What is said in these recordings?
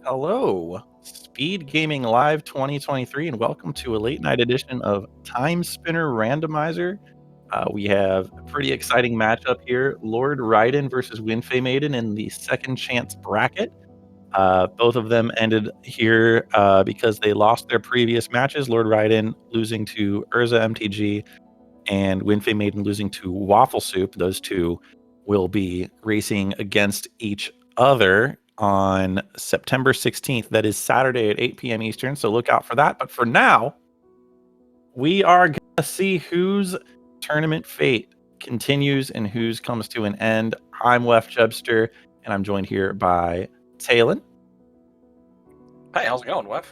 Hello, Speedgaming Live 2023, and welcome to a late night edition of Timespinner Randomizer. We have a pretty exciting matchup here: L0rdRaiden versus WindFaeMaiden in the second chance bracket. Both of them ended here because they lost their previous matches. L0rdRaiden losing to Urza MTG, and WindFaeMaiden losing to Waffle Soup. Those two will be racing against each other on September 16th. That is Saturday at 8 p.m. Eastern, so look out for that. But for now, we are going to see whose tournament fate continues and whose comes to an end. I'm Wef Jebster, and I'm joined here by Talon. Hi, how's it going, Wef?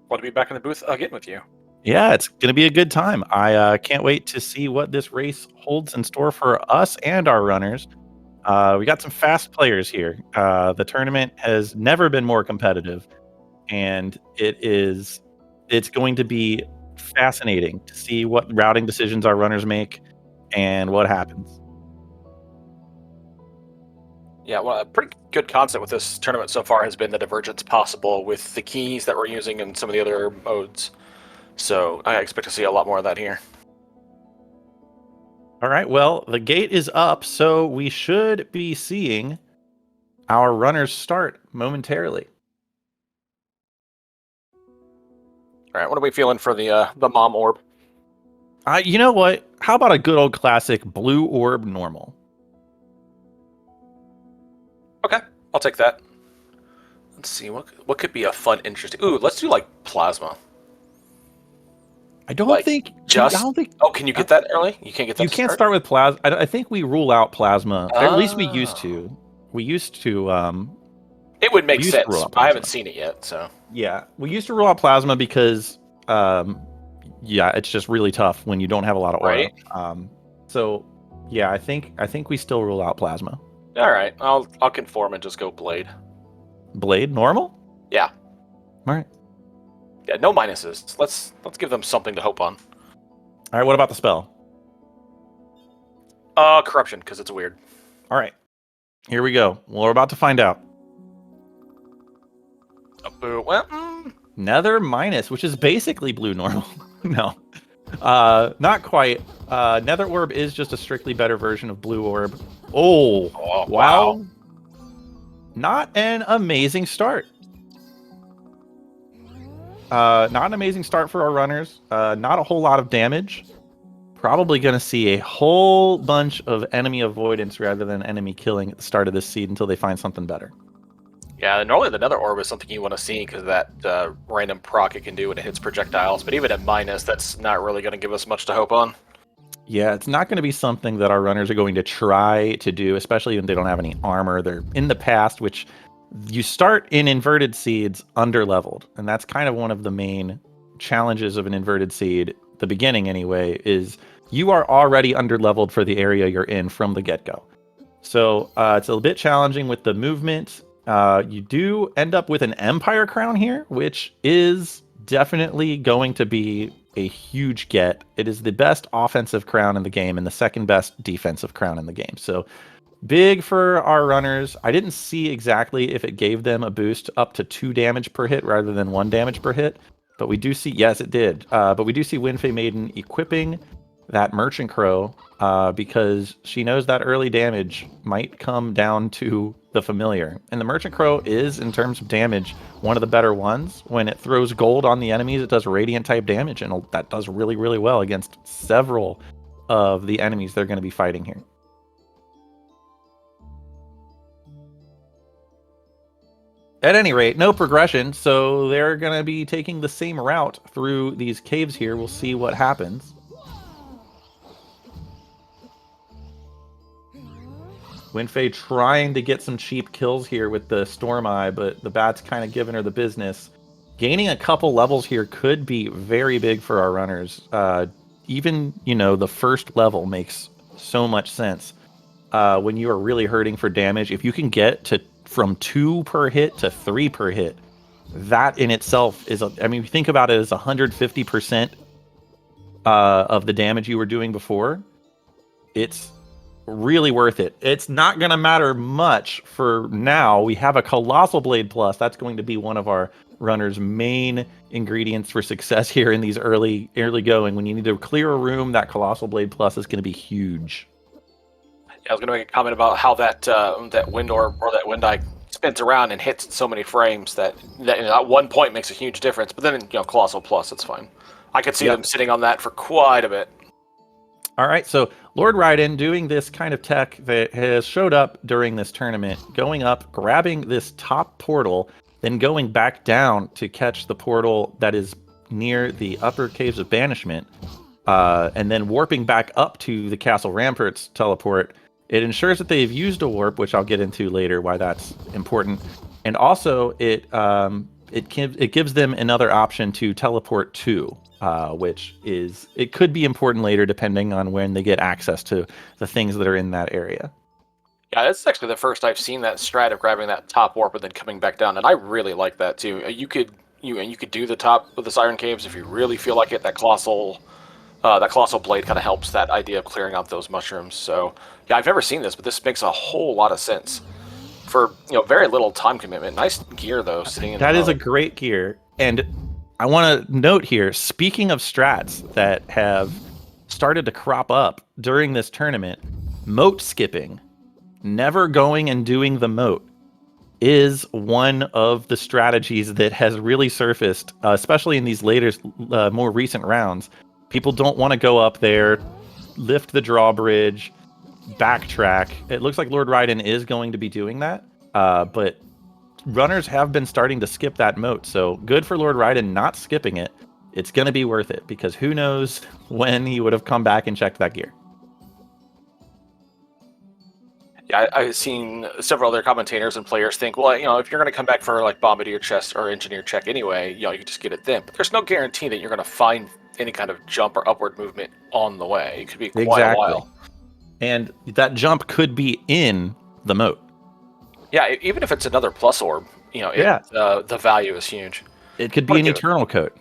Want to be back in the booth again with you. Yeah, it's going to be a good time. I can't wait to see what this race holds in store for us and our runners. We got some fast players here. The tournament has never been more competitive, and it's going to be fascinating to see what routing decisions our runners make and what happens. Yeah, well, a pretty good concept with this tournament so far has been the divergence possible with the keys that we're using in some of the other modes. So I expect to see a lot more of that here. All right, well, the gate is up, so we should be seeing our runners start momentarily. All right, what are we feeling for the mom orb? You know what? How about a good old classic blue orb normal? Okay, I'll take that. Let's see, what could be a fun, interesting... Ooh, let's do, like, plasma. I don't Like, think... Oh, can you get that early? You can't get that You can't start with plasma. I think we rule out plasma. Or at least we used to. We used to... it would make sense. I haven't seen it yet, so... Yeah, we used to rule out plasma because... yeah, it's just really tough when you don't have a lot of aura. Right. So, yeah, I think we still rule out plasma. All right, I'll conform and just go blade. Blade normal? Yeah. All right. Yeah, no minuses. Let's give them something to hope on. All right, what about the spell? Corruption, because it's weird. All right. Here we go. Well, we're about to find out. Nether minus, which is basically blue normal. No. Not quite. Nether orb is just a strictly better version of blue orb. Oh, wow. Not an amazing start. Not an amazing start for our runners. Not a whole lot of damage. Probably going to see a whole bunch of enemy avoidance rather than enemy killing at the start of this seed until they find something better. Yeah, normally the Nether Orb is something you want to see because of that random proc it can do when it hits projectiles. But even at minus, that's not really going to give us much to hope on. Yeah, it's not going to be something that our runners are going to try to do, especially when they don't have any armor. They're in the past, which you start in inverted seeds underleveled. And that's kind of one of the main challenges of an inverted seed, the beginning anyway, is you are already underleveled for the area you're in from the get-go. So it's a bit challenging with the movement. You do end up with an Empire Crown here, which is definitely going to be a huge get. It is the best offensive crown in the game and the second best defensive crown in the game. So big for our runners. I didn't see exactly if it gave them a boost up to 2 damage per hit rather than 1 damage per hit. But we do see, yes, it did. But we do see WindFaeMaiden equipping that Merchant Crow because she knows that early damage might come down to the familiar. And the Merchant Crow is, in terms of damage, one of the better ones. When it throws gold on the enemies, it does radiant type damage, and that does really, really well against several of the enemies they're going to be fighting here. At any rate, no progression, so they're going to be taking the same route through these caves here. We'll see what happens. WindFae trying to get some cheap kills here with the Storm Eye, but the bat's kind of giving her the business. Gaining a couple levels here could be very big for our runners. Even, the first level makes so much sense. When you are really hurting for damage, if you can get from 2 per hit to 3 per hit, that in itself is, you think about it as 150% of the damage you were doing before. It's really worth it. It's not going to matter much for now. We have a Colossal Blade Plus. That's going to be one of our runner's main ingredients for success here in these early going. When you need to clear a room, that Colossal Blade Plus is going to be huge. Yeah, I was going to make a comment about how that wind orb or that wind eye spins around and hits so many frames that at 1 point makes a huge difference. But then, Colossal Plus, it's fine. I could see them sitting on that for quite a bit. All right, so L0rdRaiden doing this kind of tech that has showed up during this tournament, going up, grabbing this top portal, then going back down to catch the portal that is near the upper caves of banishment, and then warping back up to the Castle Ramparts teleport. It ensures that they've used a warp, which I'll get into later why that's important, and also it gives them another option to teleport to. Which it could be important later depending on when they get access to the things that are in that area. Yeah, that's actually the first I've seen that strat of grabbing that top warp and then coming back down, and I really like that too. You could do the top of the Siren Caves if you really feel like it. That colossal blade kind of helps that idea of clearing out those mushrooms. So yeah, I've never seen this, but this makes a whole lot of sense for very little time commitment. Nice gear though, sitting in. That is a great gear, and I want to note here, speaking of strats that have started to crop up during this tournament, moat skipping, never going and doing the moat, is one of the strategies that has really surfaced, especially in these later, more recent rounds. People don't want to go up there, lift the drawbridge, backtrack. It looks like L0rdRaiden is going to be doing that, but runners have been starting to skip that moat, so good for L0rdRaiden not skipping it. It's going to be worth it, because who knows when he would have come back and checked that gear. Yeah, I've seen several other commentators and players think, well, if you're going to come back for like Bombardier chest or Engineer check anyway, you can just get it then. But there's no guarantee that you're going to find any kind of jump or upward movement on the way. It could be quite a while. And that jump could be in the moat. Yeah, even if it's another plus orb, the value is huge. It could be an eternal coat.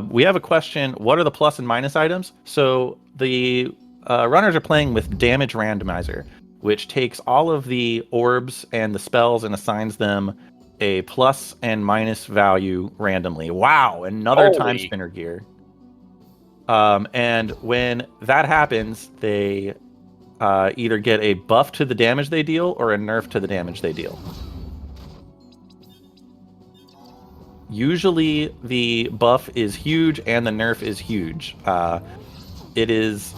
We have a question. What are the plus and minus items? So the runners are playing with Damage Randomizer, which takes all of the orbs and the spells and assigns them a plus and minus value randomly. Wow, another Timespinner gear. And when that happens, they either get a buff to the damage they deal or a nerf to the damage they deal. Usually the buff is huge and the nerf is huge. It is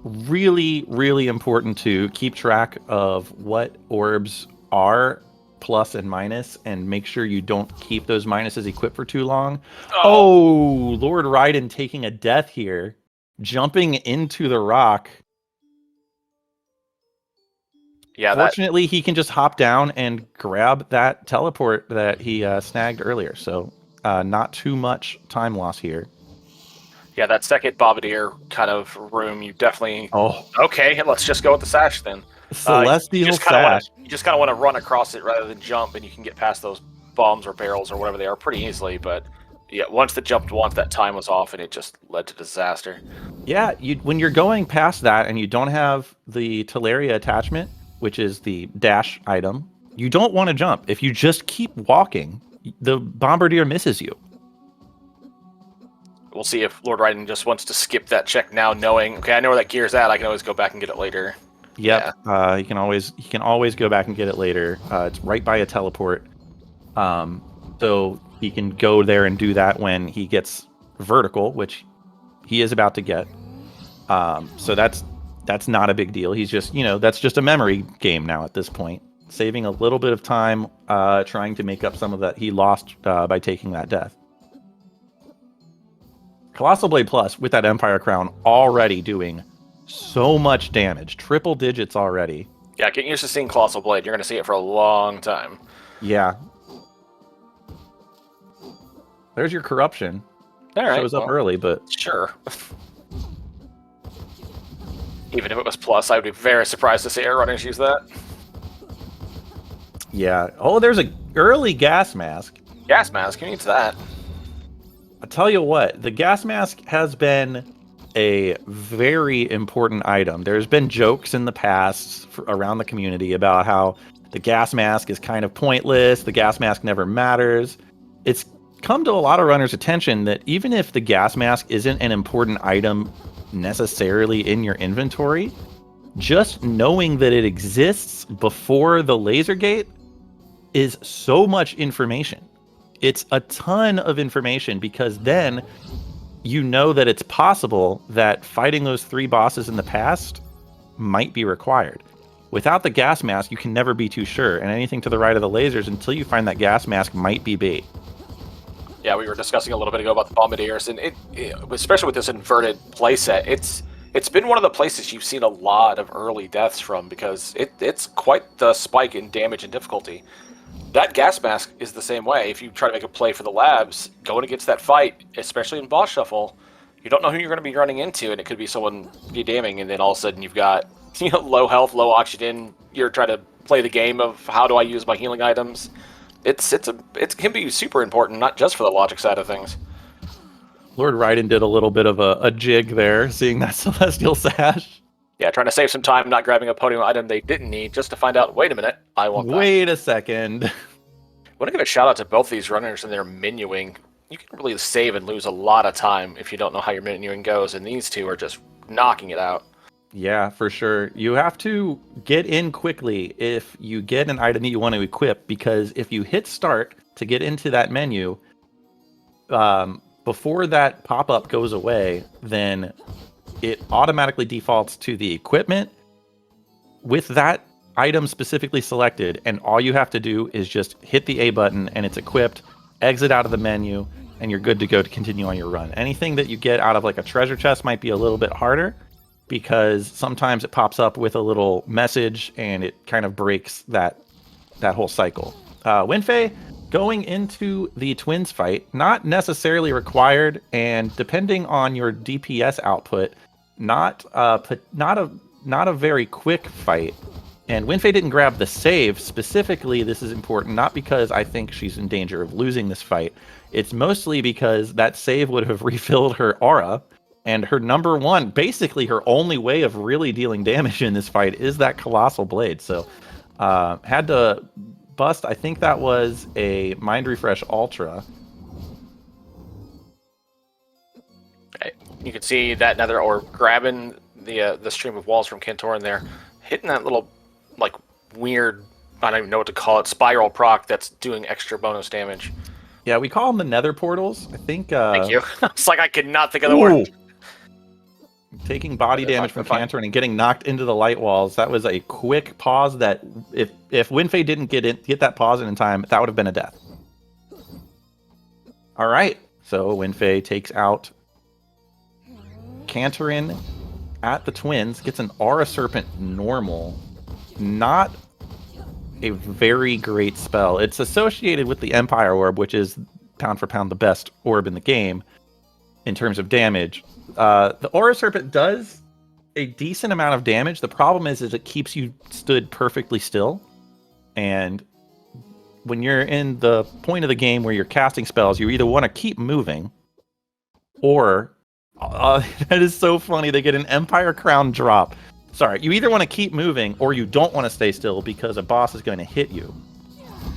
really, really important to keep track of what orbs are plus and minus, and make sure you don't keep those minuses equipped for too long. Oh, L0rdRaiden taking a death here, jumping into the rock. Yeah, fortunately, he can just hop down and grab that teleport that he snagged earlier. So not too much time loss here. Yeah, that second Bombardier kind of room, you definitely... Oh. Okay, let's just go with the sash then. Celestial sash. You just kind of want to run across it rather than jump, and you can get past those bombs or barrels or whatever they are pretty easily. But yeah, once the jump that time was off, and it just led to disaster. Yeah, when you're going past that and you don't have the Teleria attachment, which is the dash item, you don't want to jump. If you just keep walking, the Bombardier misses you. We'll see if L0rdRaiden just wants to skip that check now, knowing, okay, I know where that gear's at. I can always go back and get it later. Yep. Yeah. He can always go back and get it later. It's right by a teleport. So he can go there and do that when he gets vertical, which he is about to get. So that's not a big deal. He's just, that's just a memory game now at this point. Saving a little bit of time trying to make up some of that he lost by taking that death. Colossal Blade Plus with that Empire Crown already doing so much damage. Triple digits already. Yeah, get used to seeing Colossal Blade. You're going to see it for a long time. Yeah. There's your corruption. All right. Shows up early, but... Sure. Even if it was plus, I would be very surprised to see air runners use that. Yeah. Oh, there's a early gas mask. Gas mask? Who needs that? I'll tell you what, the gas mask has been a very important item. There's been jokes in the past around the community about how the gas mask is kind of pointless, the gas mask never matters. It's come to a lot of runners' attention that even if the gas mask isn't an important item necessarily in your inventory, just knowing that it exists before the laser gate is so much information. It's a ton of information, because then you know that it's possible that fighting those 3 bosses in the past might be required. Without the gas mask, you can never be too sure, and anything to the right of the lasers until you find that gas mask might be bait. Yeah, we were discussing a little bit ago about the bombardiers, and especially with this inverted playset, it's been one of the places you've seen a lot of early deaths from, because it's quite the spike in damage and difficulty. That gas mask is the same way. If you try to make a play for the labs, going against that fight, especially in boss shuffle, you don't know who you're going to be running into, and it could be someone you damning, and then all of a sudden you've got low health, low oxygen. You're trying to play the game of how do I use my healing items. It can be super important, not just for the logic side of things. L0rdRaiden did a little bit of a jig there, seeing that Celestial Sash. Yeah, trying to save some time, not grabbing a podium item they didn't need, just to find out, wait a minute, I want that. Wait a second. I want to give a shout out to both these runners and their menuing. You can really save and lose a lot of time if you don't know how your menuing goes, and these two are just knocking it out. Yeah, for sure. You have to get in quickly if you get an item that you want to equip, because if you hit start to get into that menu, before that pop-up goes away, then it automatically defaults to the equipment with that item specifically selected, and all you have to do is just hit the A button and it's equipped, exit out of the menu, and you're good to go to continue on your run. Anything that you get out of like a treasure chest might be a little bit harder, because sometimes it pops up with a little message and it kind of breaks that whole cycle. WindFae, going into the twins fight, not necessarily required, and depending on your DPS output, not a very quick fight. And WindFae didn't grab the save. Specifically, this is important, not because I think she's in danger of losing this fight. It's mostly because that save would have refilled her aura, and her number one, basically her only way of really dealing damage in this fight is that Colossal Blade. So had to bust, I think that was a Mind Refresh Ultra. You can see that Nether Orb grabbing the stream of walls from Kantorin there, hitting that little, like, weird, I don't even know what to call it, spiral proc that's doing extra bonus damage. Yeah, we call them the Nether Portals. I think... Thank you. It's like I could not think of the word. Taking body damage from Kantorin and getting knocked into the light walls. That was a quick pause that if WindFae didn't get that pause in time, that would have been a death. All right, so WindFae takes out Kantorin at the twins, gets an Aura Serpent normal. Not a very great spell. It's associated with the Empire Orb, which is pound for pound the best orb in the game in terms of damage. The Aura Serpent does a decent amount of damage. The problem is it keeps you stood perfectly still. And when you're in the point of the game where you're casting spells, you either want to keep moving, or that is so funny. They get an Empire Crown drop. Sorry, you either want to keep moving or you don't want to stay still because a boss is going to hit you.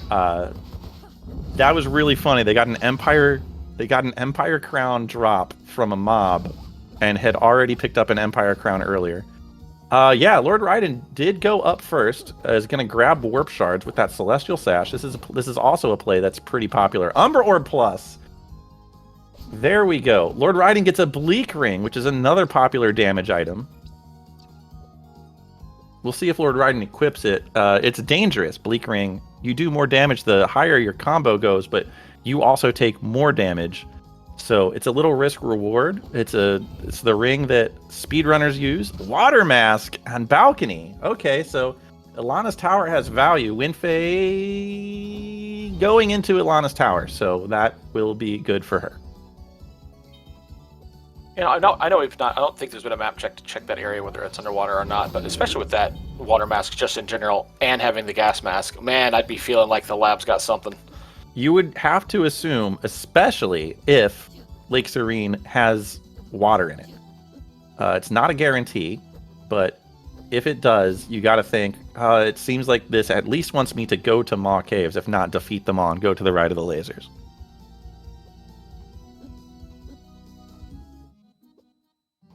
That was really funny. They got an Empire Crown drop from a mob and had already picked up an Empire Crown earlier. Yeah, L0rdRaiden did go up first. Is going to grab Warp Shards with that Celestial Sash. This is also a play that's pretty popular. Umbra Orb Plus. There we go. L0rdRaiden gets a Bleak Ring, which is another popular damage item. We'll see if L0rdRaiden equips it. It's dangerous, Bleak Ring. You do more damage the higher your combo goes, but you also take more damage. So it's a little risk reward. It's the ring that speedrunners use. Water Mask on Balcony. Okay, so Ilana's Tower has value. WindFae going into Ilana's Tower, so that will be good for her. You know, I know we've not. I don't think there's been a map check to check that area whether it's underwater or not. But especially with that water mask, just in general, and having the gas mask, man, I'd be feeling like the lab's got something. You would have to assume, especially if Lake Serene has water in it. It's not a guarantee, but if it does, you got to think, it seems like this at least wants me to go to Maw Caves, if not defeat them all and go to the right of the lasers.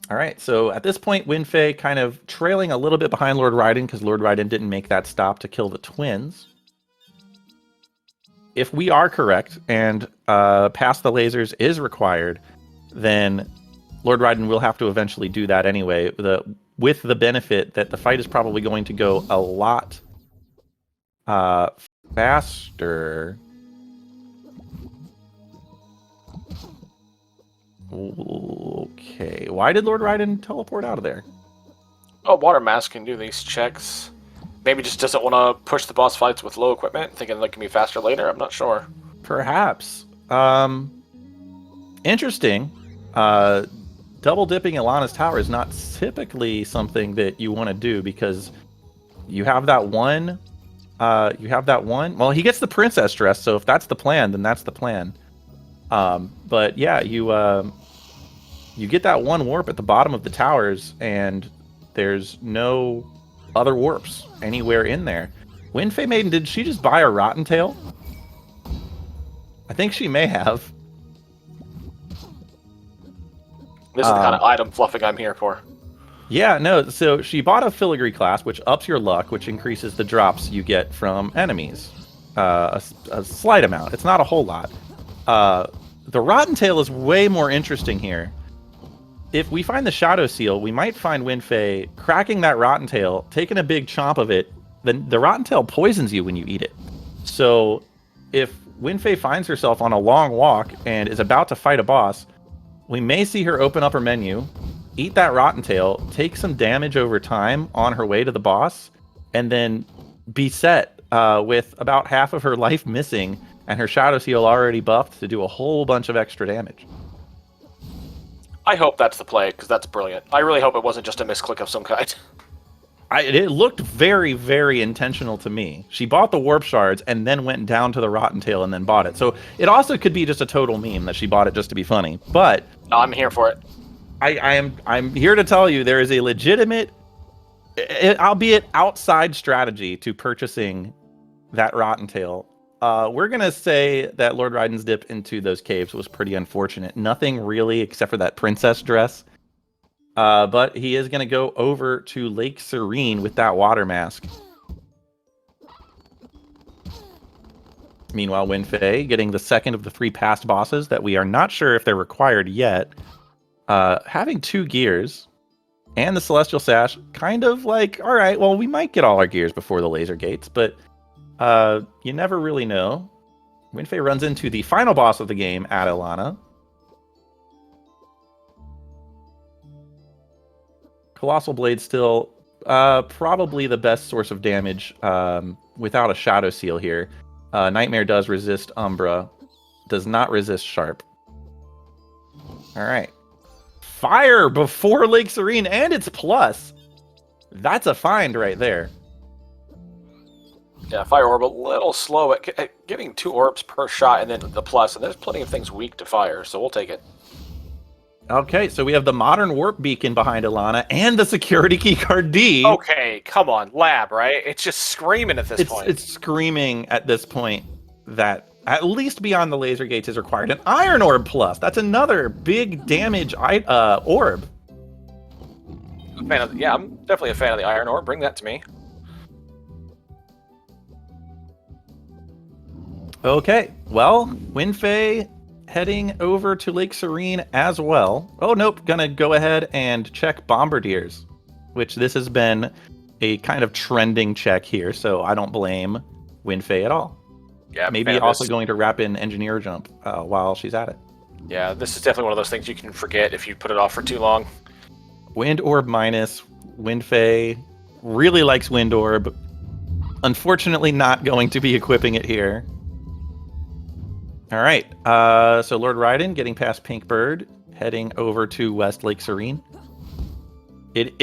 All right, so at this point, WindFae kind of trailing a little bit behind LoRDRaiden because LoRDRaiden didn't make that stop to kill the twins. If we are correct and pass the lasers is required, then LoRDRaiden will have to eventually do that anyway, with the benefit that the fight is probably going to go a lot faster. Okay, why did LoRDRaiden teleport out of there? Oh, Water Mask can do these checks. Maybe just doesn't want to push the boss fights with low equipment, thinking they can be faster later. I'm not sure. Perhaps. Interesting. Double dipping Ilana's tower is not typically something that you want to do because you have that one. Well, he gets the princess dress, so if that's the plan, then that's the plan. But yeah, you get that one warp at the bottom of the towers, and there's no other warps anywhere in there. WindFaeMaiden, did she just buy a Rotten Tail? I think she may have. This is the kind of item fluffing I'm here for. Yeah, no, so she bought a filigree class, which ups your luck, which increases the drops you get from enemies. A slight amount. It's not a whole lot. The Rotten Tail is way more interesting here. If we find the Shadow Seal, we might find WindFae cracking that Rotten Tail, taking a big chomp of it. Then the Rotten Tail poisons you when you eat it. So if WindFae finds herself on a long walk and is about to fight a boss, we may see her open up her menu, eat that Rotten Tail, take some damage over time on her way to the boss, and then be set with about half of her life missing and her Shadow Seal already buffed to do a whole bunch of extra damage. I hope that's the play, because that's brilliant. I really hope it wasn't just a misclick of some kind. It looked very, very intentional to me. She bought the warp shards and then went down to the Rotten Tail and then bought it. So it also could be just a total meme that she bought it just to be funny. But No, I'm here for it. I'm here to tell you there is a legitimate, albeit outside strategy to purchasing that Rotten Tail. We're going to say that LoRDRaiden's dip into those caves was pretty unfortunate. Nothing really except for that princess dress. But he is going to go over to Lake Serene with that water mask. Meanwhile, WindFae getting the second of the 3 past bosses that we are not sure if they're required yet. Having 2 gears and the Celestial Sash, kind of like, all right, well, we might get all our gears before the laser gates, but you never really know. WindFae runs into the final boss of the game at Ilana. Colossal Blade still probably the best source of damage without a Shadow Seal here. Nightmare does resist Umbra, does not resist Sharp. All right. Fire before Lake Serene, and it's plus. That's a find right there. Yeah, Fire Orb a little slow at getting 2 orbs per shot and then the plus, and there's plenty of things weak to fire, so we'll take it. Okay, so we have the modern warp beacon behind Ilana and the security keycard D. Okay, come on, lab, right? It's just screaming at this point. It's screaming at this point that at least beyond the laser gates is required. An Iron Orb plus. That's another big damage orb. I'm definitely a fan of the Iron Orb. Bring that to me. Okay, well, WindFae heading over to Lake Serene as well. Oh, nope, gonna go ahead and check Bombardiers, which this has been a kind of trending check here, so I don't blame WindFae at all. Yeah, maybe also going to wrap in Engineer Jump while she's at it. Yeah, this is definitely one of those things you can forget if you put it off for too long. Wind Orb minus. WindFae really likes Wind Orb. Unfortunately, not going to be equipping it here. All right, so LoRDRaiden getting past Pink Bird, heading over to West Lake Serene. It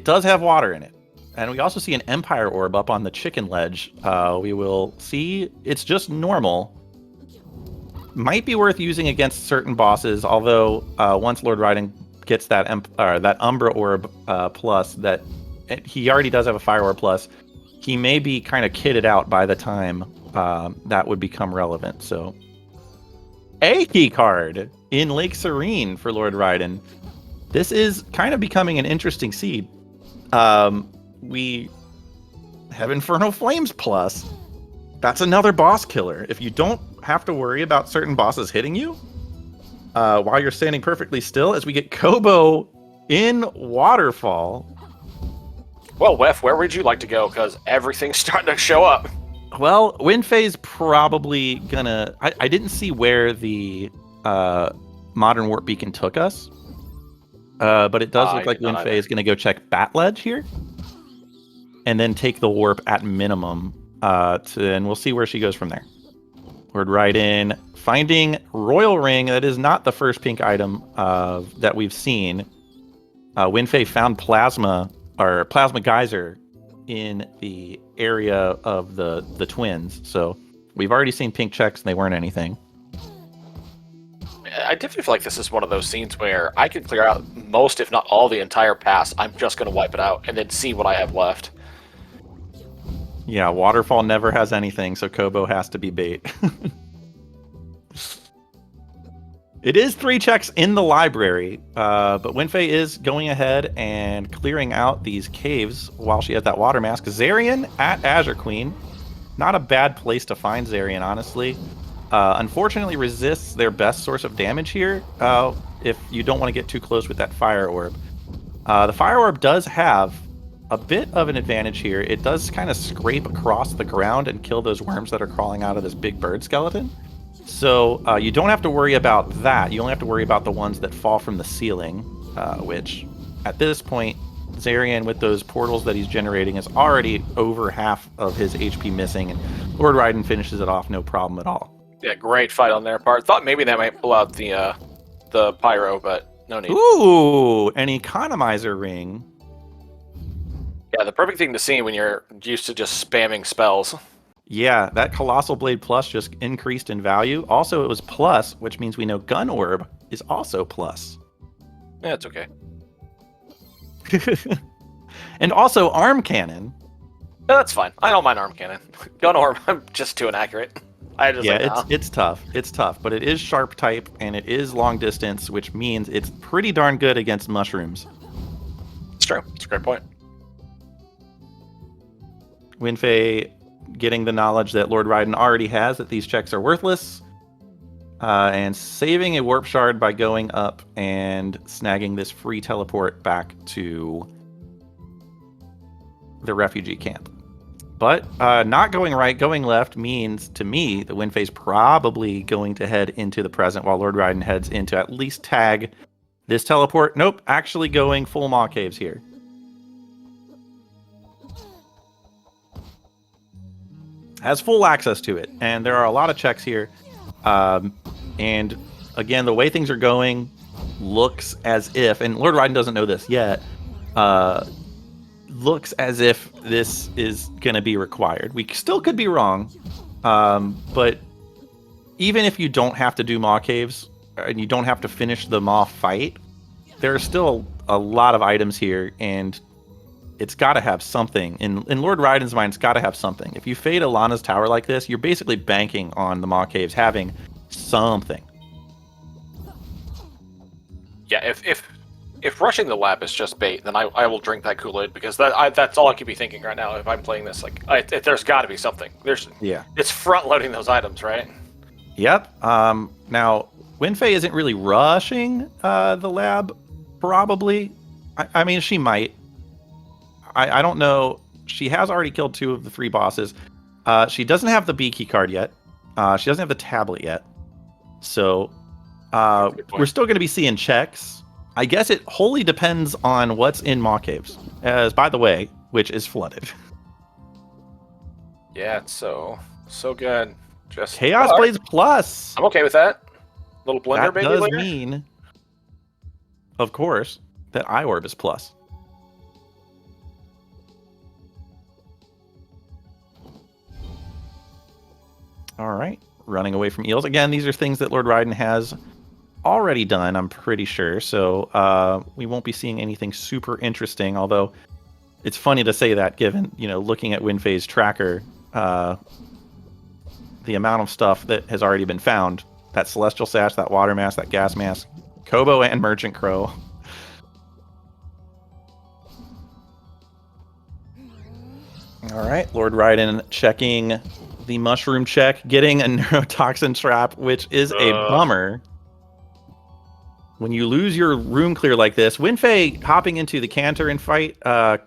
does have water in it. And we also see an Empire Orb up on the chicken ledge. We will see it's just normal. Might be worth using against certain bosses, although once LoRDRaiden gets that that Umbra Orb plus, that he already does have a Fire Orb plus, he may be kind of kitted out by the time that would become relevant. So, a key card in Lake Serene for LoRDRaiden. This is kind of becoming an interesting seed. We have Infernal Flames plus. That's another boss killer. If you don't have to worry about certain bosses hitting you while you're standing perfectly still, as we get Kobo in Waterfall. Well, Wef, where would you like to go? Because everything's starting to show up. Well, WindFae's probably gonna... I didn't see where the Modern Warp Beacon took us. But it does look like WindFae is going to go check Bat Ledge here. And then take the warp at minimum. And we'll see where she goes from there. LoRDRaiden finding Royal Ring. That is not the first pink item that we've seen. WindFae found Plasma Geyser in the area of the twins. So we've already seen pink checks and they weren't anything. I definitely feel like this is one of those scenes where I can clear out most, if not all, the entire pass. I'm just going to wipe it out and then see what I have left. Yeah, Waterfall never has anything, so Kobo has to be bait. It is 3 checks in the library, but WindFae is going ahead and clearing out these caves while she has that water mask. Zarian at Azure Queen. Not a bad place to find Zarian, honestly. Unfortunately resists their best source of damage here if you don't want to get too close with that Fire Orb. The Fire Orb does have a bit of an advantage here. It does kind of scrape across the ground and kill those worms that are crawling out of this big bird skeleton. So you don't have to worry about that. You only have to worry about the ones that fall from the ceiling, which at this point, Zarian, with those portals that he's generating, is already over half of his HP missing, and LoRDRaiden finishes it off no problem at all. Yeah, great fight on their part. Thought maybe that might pull out the pyro, but no need. Ooh, an economizer ring. Yeah, the perfect thing to see when you're used to just spamming spells. Yeah, that Colossal Blade Plus just increased in value. Also, it was plus, which means we know Gun Orb is also plus. Yeah, it's okay. And also Arm Cannon. No, that's fine. I don't mind Arm Cannon. Gun Orb, I'm just too inaccurate. It's tough. It's tough, but it is sharp type and it is long distance, which means it's pretty darn good against mushrooms. It's true. It's a great point. WindFae getting the knowledge that LoRDRaiden already has that these checks are worthless, and saving a warp shard by going up and snagging this free teleport back to the refugee camp. But not going right, going left means, to me, the WindFae's probably going to head into the present while LoRDRaiden heads into at least tag this teleport. Nope, actually going full Maw Caves here. Has full access to it, and there are a lot of checks here. And again, the way things are going looks as if, and LoRDRaiden doesn't know this yet, looks as if this is going to be required. We still could be wrong, but even if you don't have to do Maw Caves, and you don't have to finish the Maw fight, there are still a lot of items here, and it's got to have something. In LoRDRaiden's mind, it's got to have something. If you fade Alana's tower like this, you're basically banking on the Maw Caves having something. Yeah, if rushing the lab is just bait, then I will drink that Kool-Aid, because that's all I could be thinking right now if I'm playing this. Like, there's got to be something. It's front-loading those items, right? Yep. Now, WindFae isn't really rushing the lab, probably. I mean, she might. I don't know. She has already killed 2 of the 3 bosses. She doesn't have the B key card yet. She doesn't have the tablet yet. So we're still going to be seeing checks. I guess it wholly depends on what's in Maw Caves. As, by the way, which is flooded. Yeah, it's so good. Just Chaos Blades Plus. I'm okay with that. Little blender, that baby. That does later. mean, of course, that iOrb is plus. All right, running away from eels. Again, these are things that LoRDRaiden has already done, I'm pretty sure. So we won't be seeing anything super interesting, although it's funny to say that given, looking at WindFae's tracker, the amount of stuff that has already been found. That Celestial Sash, that Water Mask, that Gas Mask, Kobo and Merchant Crow. All right, LoRDRaiden checking the mushroom check, getting a neurotoxin trap, which is a bummer. When you lose your room clear like this, WindFae hopping into the Cantor and fight,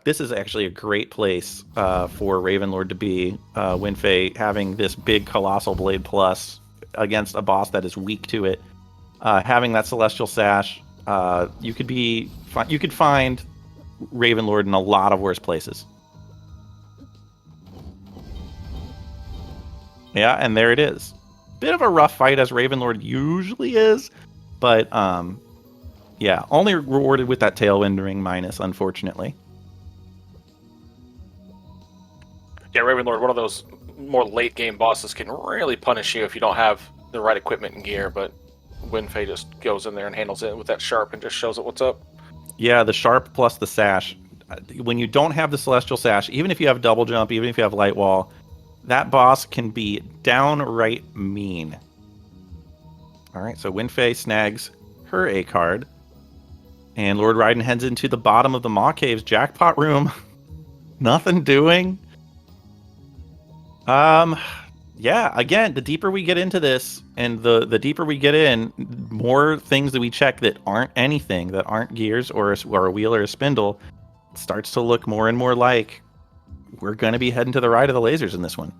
this is actually a great place for Ravenlord to be. WindFae having this big Colossal Blade Plus against a boss that is weak to it. Having that Celestial Sash, you could find Ravenlord in a lot of worse places. Yeah, and there it is. Bit of a rough fight, as Ravenlord usually is, but yeah, only rewarded with that Tailwind Ring minus, unfortunately. Yeah, Ravenlord, one of those more late game bosses, can really punish you if you don't have the right equipment and gear, but WindFae just goes in there and handles it with that Sharp and just shows it what's up. Yeah, the Sharp plus the Sash. When you don't have the Celestial Sash, even if you have Double Jump, even if you have Light Wall, that boss can be downright mean. All right, so WindFae snags her A card. And LoRDRaiden heads into the bottom of the Maw Caves jackpot room. Nothing doing. Yeah, again, the deeper we get into this, and the deeper we get in, more things that we check that aren't anything, that aren't gears or a wheel or a spindle, starts to look more and more like we're going to be heading to the right of the lasers in this one.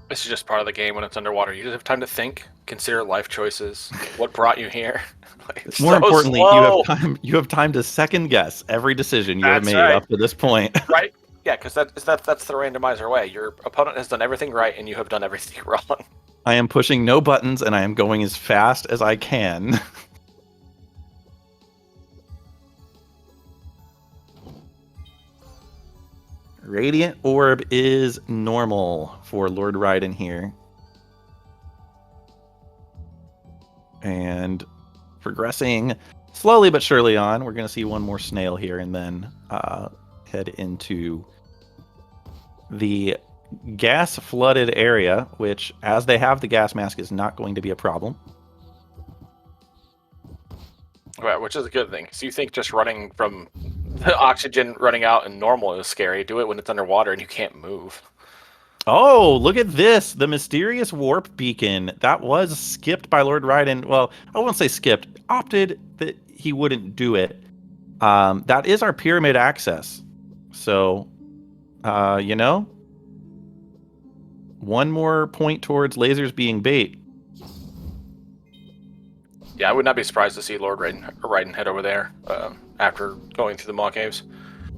This is just part of the game when it's underwater. You just have time to think, consider life choices, what brought you here. More importantly, you have time to second guess every decision you have made up to this point. Right? Yeah, because that's the randomizer way. Your opponent has done everything right, and you have done everything wrong. I am pushing no buttons, and I am going as fast as I can. Radiant Orb is normal for LoRDRaiden here. And progressing slowly but surely on. We're going to see one more snail here and then head into the gas-flooded area, which, as they have the gas mask, is not going to be a problem. Right, which is a good thing. So you think just running from the oxygen running out and normal is scary. Do it when it's underwater and you can't move. Oh, look at this. The mysterious warp beacon. That was skipped by LoRDRaiden. Well, I won't say skipped. Opted that he wouldn't do it. That is our pyramid access. So, one more point towards lasers being bait. Yeah, I would not be surprised to see LoRDRaiden head over there after going through the Maw Caves.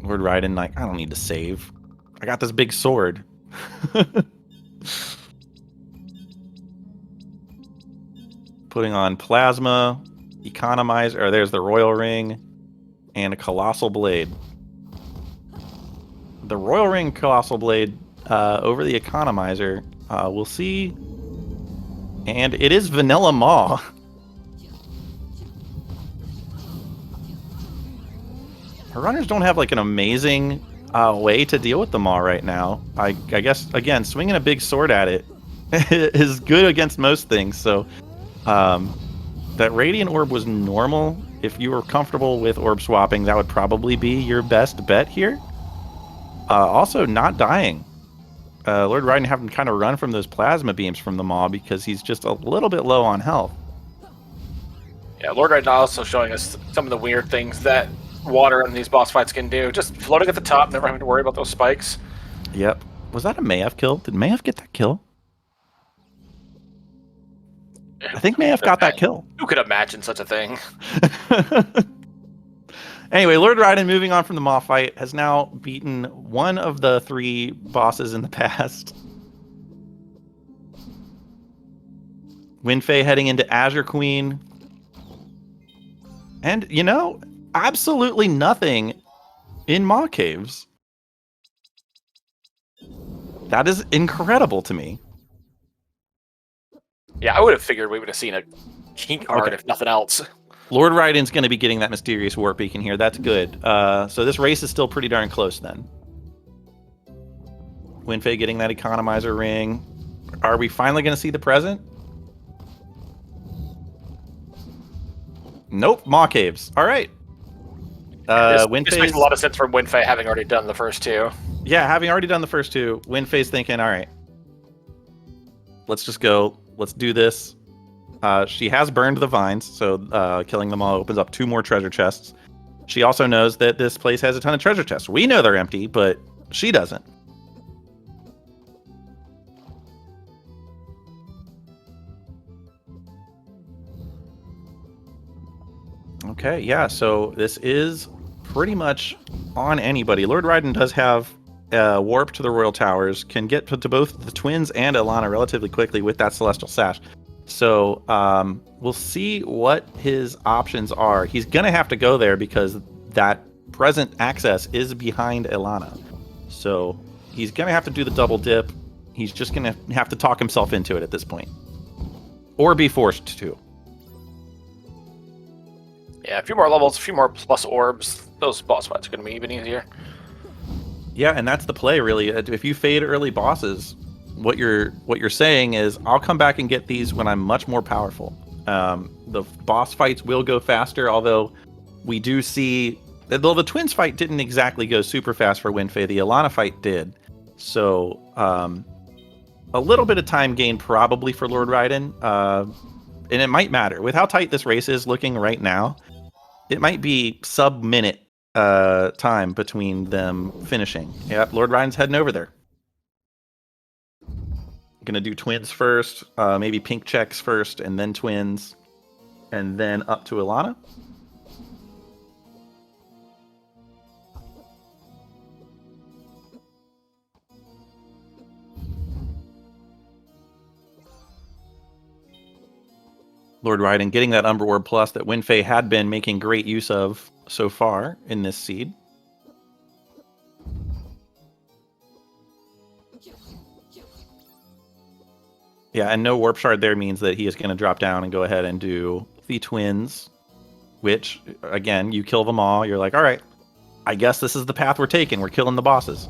LoRDRaiden, like, I don't need to save. I got this big sword. Putting on Plasma, Economizer, or there's the Royal Ring, and a Colossal Blade. The Royal Ring Colossal Blade over the Economizer, we'll see. And it is Vanilla Maw. Her runners don't have like an amazing way to deal with the Maw right now. I guess, again, swinging a big sword at it is good against most things. So that Radiant Orb was normal. If you were comfortable with orb swapping, that would probably be your best bet here. Also, not dying. LoRDRaiden having to kind of run from those plasma beams from the Maw because he's just a little bit low on health. Yeah, LoRDRaiden also showing us some of the weird things that water in these boss fights can do. Just floating at the top, never having to worry about those spikes. Yep. Was that a Mayef kill? Did Mayef get that kill? I think Mayef got that kill. Who could imagine such a thing? Anyway, LoRDRaiden, moving on from the Maw fight, has now beaten one of the 3 bosses in the past. WindFae heading into Azure Queen. And, absolutely nothing in Maw Caves. That is incredible to me. Yeah, I would have figured we would have seen a key card if nothing else. L0rdRaiden's going to be getting that mysterious warp beacon here. That's good. So this race is still pretty darn close then. WindFae getting that economizer ring. Are we finally going to see the present? Nope, Maw Caves. All right. This makes a lot of sense from WindFae having already done the first two. Yeah, having already done the first two, WindFae's thinking, all right, let's just go. Let's do this. She has burned the vines, so killing them all opens up 2 more treasure chests. She also knows that this place has a ton of treasure chests. We know they're empty, but she doesn't. Okay, yeah, so this is pretty much on anybody. LoRdRaiden does have warp to the Royal Towers, can get to both the twins and Ilana relatively quickly with that Celestial Sash. So we'll see what his options are. He's going to have to go there because that present access is behind Ilana. So he's going to have to do the double dip. He's just going to have to talk himself into it at this point. Or be forced to. Yeah, a few more levels, a few more plus orbs. Those boss fights are going to be even easier. Yeah, and that's the play, really. If you fade early bosses, what you're saying is, I'll come back and get these when I'm much more powerful. The boss fights will go faster, although we do see... Though the twins fight didn't exactly go super fast for WindFae, the Ilana fight did. So, a little bit of time gain probably for LoRdRaiden, and it might matter. With how tight this race is looking right now, it might be sub-minute time between them finishing. Yep, LoRdRaiden's heading over there. Gonna do twins first, maybe pink checks first, and then twins, and then up to Ilana. LoRdRaiden getting that Umber Orb Plus that WindFae had been making great use of so far in this seed. Yeah, and no Warp Shard there means that he is going to drop down and go ahead and do the twins, which, again, you kill them all. You're like, all right, I guess this is the path we're taking. We're killing the bosses.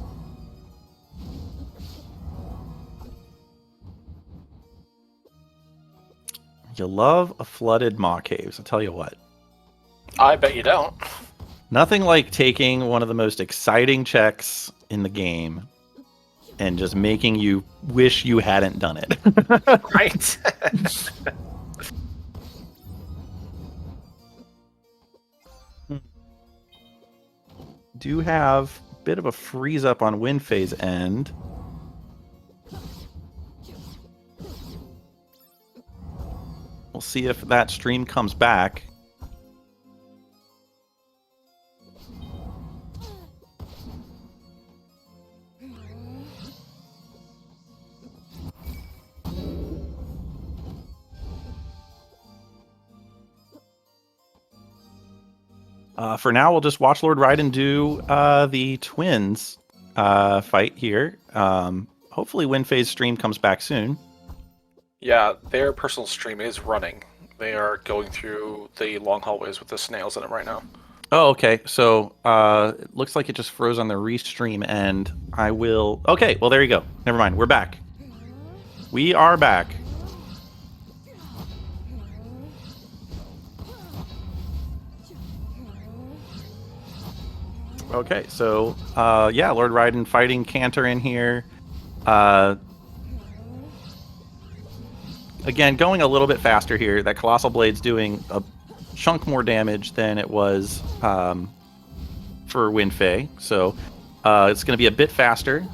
You love a flooded Maw Caves, I'll tell you what. I bet you don't. Nothing like taking one of the most exciting checks in the game and just making you wish you hadn't done it. Right. Do have a bit of a freeze up on WindFae's end. We'll see if that stream comes back. For now, we'll just watch LoRdRaiden do the twins fight here. Hopefully WindFae's stream comes back soon. Yeah, their personal stream is running. They are going through the long hallways with the snails in them right now. Oh, okay. So it looks like it just froze on the restream end. I will... Okay, well, there you go. Never mind. We're back. We are back. Okay, so yeah, LoRdRaiden fighting Cantor in here. Again, going a little bit faster here. That Colossal Blade's doing a chunk more damage than it was for WindFae. So it's going to be a bit faster.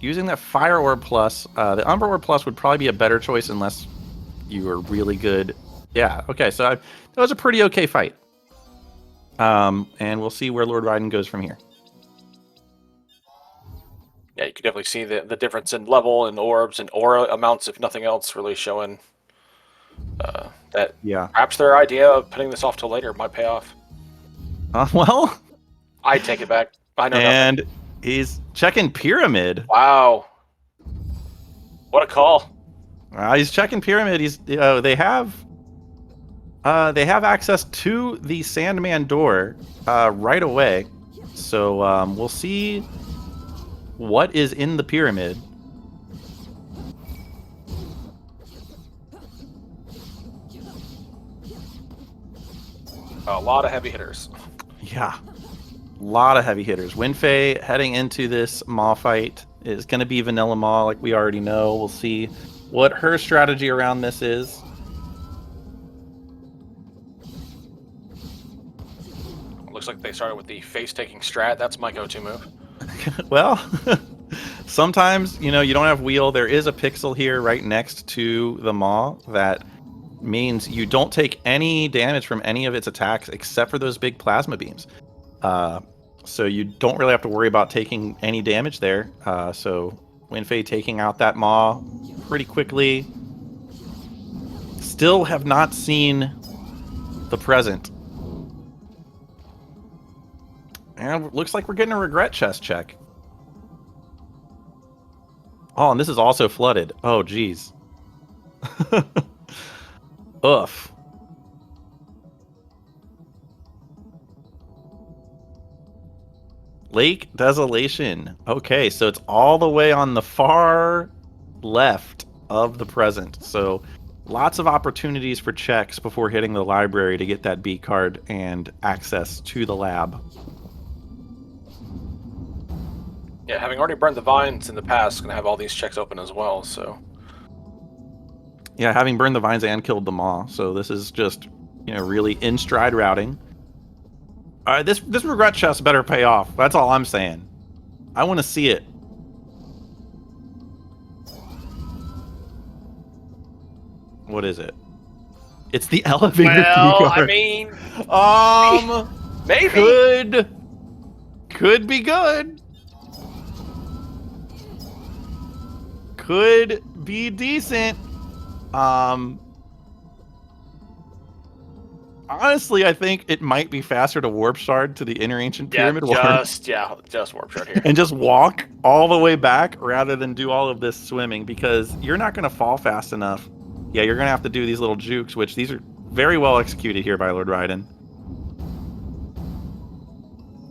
Using that Fire Orb Plus, the Umber Orb Plus would probably be a better choice unless you were really good. Yeah, okay, so that was a pretty okay fight. And we'll see where LoRdRaiden goes from here. Yeah, you can definitely see the difference in level and orbs and aura amounts, if nothing else, really showing that perhaps their idea of putting this off till later might pay off. Well, I take it back. I know and nothing. He's checking Pyramid. Wow. What a call. He's checking pyramid. They have access to the Sandman door right away. So we'll see what is in the pyramid. A lot of heavy hitters. Yeah, a lot of heavy hitters. WindFae heading into this Maw fight is going to be Vanilla Maw, like we already know. We'll see what her strategy around this is. Looks like they started with the face-taking strat. That's my go-to move. Well, sometimes, you know, you don't have wheel. There is a pixel here right next to the Maw that means you don't take any damage from any of its attacks except for those big plasma beams. So you don't really have to worry about taking any damage there. So WindFae taking out that Maw pretty quickly. Still have not seen the present. And looks like we're getting a regret chest check. Oh, and this is also flooded. Oh, geez. Oof. Lake Desolation. Okay, so it's all the way on the far left of the present. So lots of opportunities for checks before hitting the library to get that B card and access to the lab. Yeah, having already burned the vines in the past, gonna have all these checks open as well, so... Yeah, having burned the vines and killed the Maw. So this is just, you know, really in stride routing. This regret chest better pay off. That's all I'm saying. I want to see it. What is it? It's the elevator key card. I mean... maybe. Could be good. Could be decent. Honestly, I think it might be faster to warp shard to the inner ancient pyramid just warp shard here. and just walk all the way back rather than do all of this swimming, because you're not going to fall fast enough. Yeah, you're going to have to do these little jukes, which these are very well executed here by L0rdRaiden.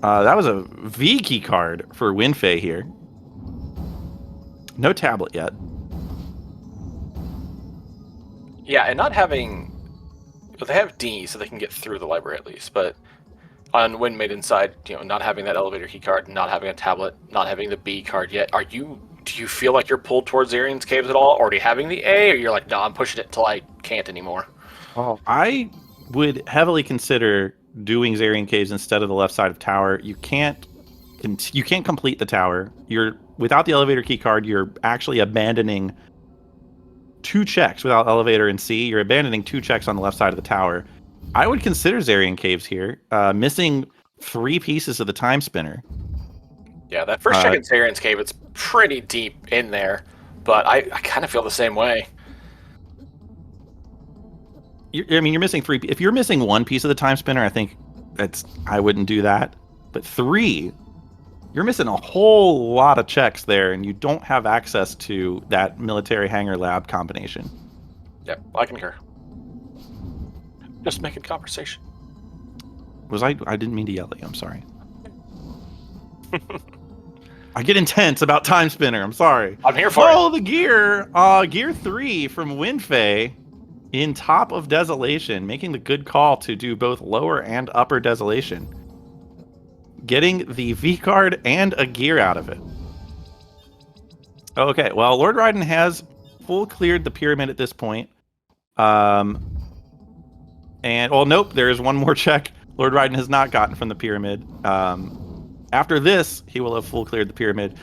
That was a V key card for WindFae here. No tablet yet. Yeah, and not having... Well, they have D, so they can get through the library at least, but on WindFaeMaiden side, you know, not having that elevator key card, not having a tablet, not having the B card yet, do you feel like you're pulled towards Zarian's Caves at all? Or are you having the A, or you're like, no, I'm pushing it until I can't anymore? Oh, I would heavily consider doing Zarian Caves instead of the left side of tower. You can't complete the tower. Without the elevator key card, you're actually abandoning 2 checks without elevator and C. You're abandoning 2 checks on the left side of the tower. I would consider Zarian Caves here. Missing 3 pieces of the Timespinner. Yeah, that first check in Zarian's Cave, it's pretty deep in there, but I kind of feel the same way. You're missing 3. If you're missing 1 piece of the Timespinner, I think I wouldn't do that. But 3, you're missing a whole lot of checks there, and you don't have access to that military hangar lab combination. Yep, I concur. Just making conversation. I didn't mean to yell at you. I'm sorry. I get intense about Timespinner. I'm sorry. I'm here for it. Oh, the gear. Gear 3 from WindFae in top of Desolation, making the good call to do both lower and upper Desolation. Getting the V card and a gear out of it. Okay, well, L0rdRaiden has full cleared the pyramid at this point. Nope, there is one more check L0rdRaiden has not gotten from the pyramid. After this, he will have full cleared the pyramid,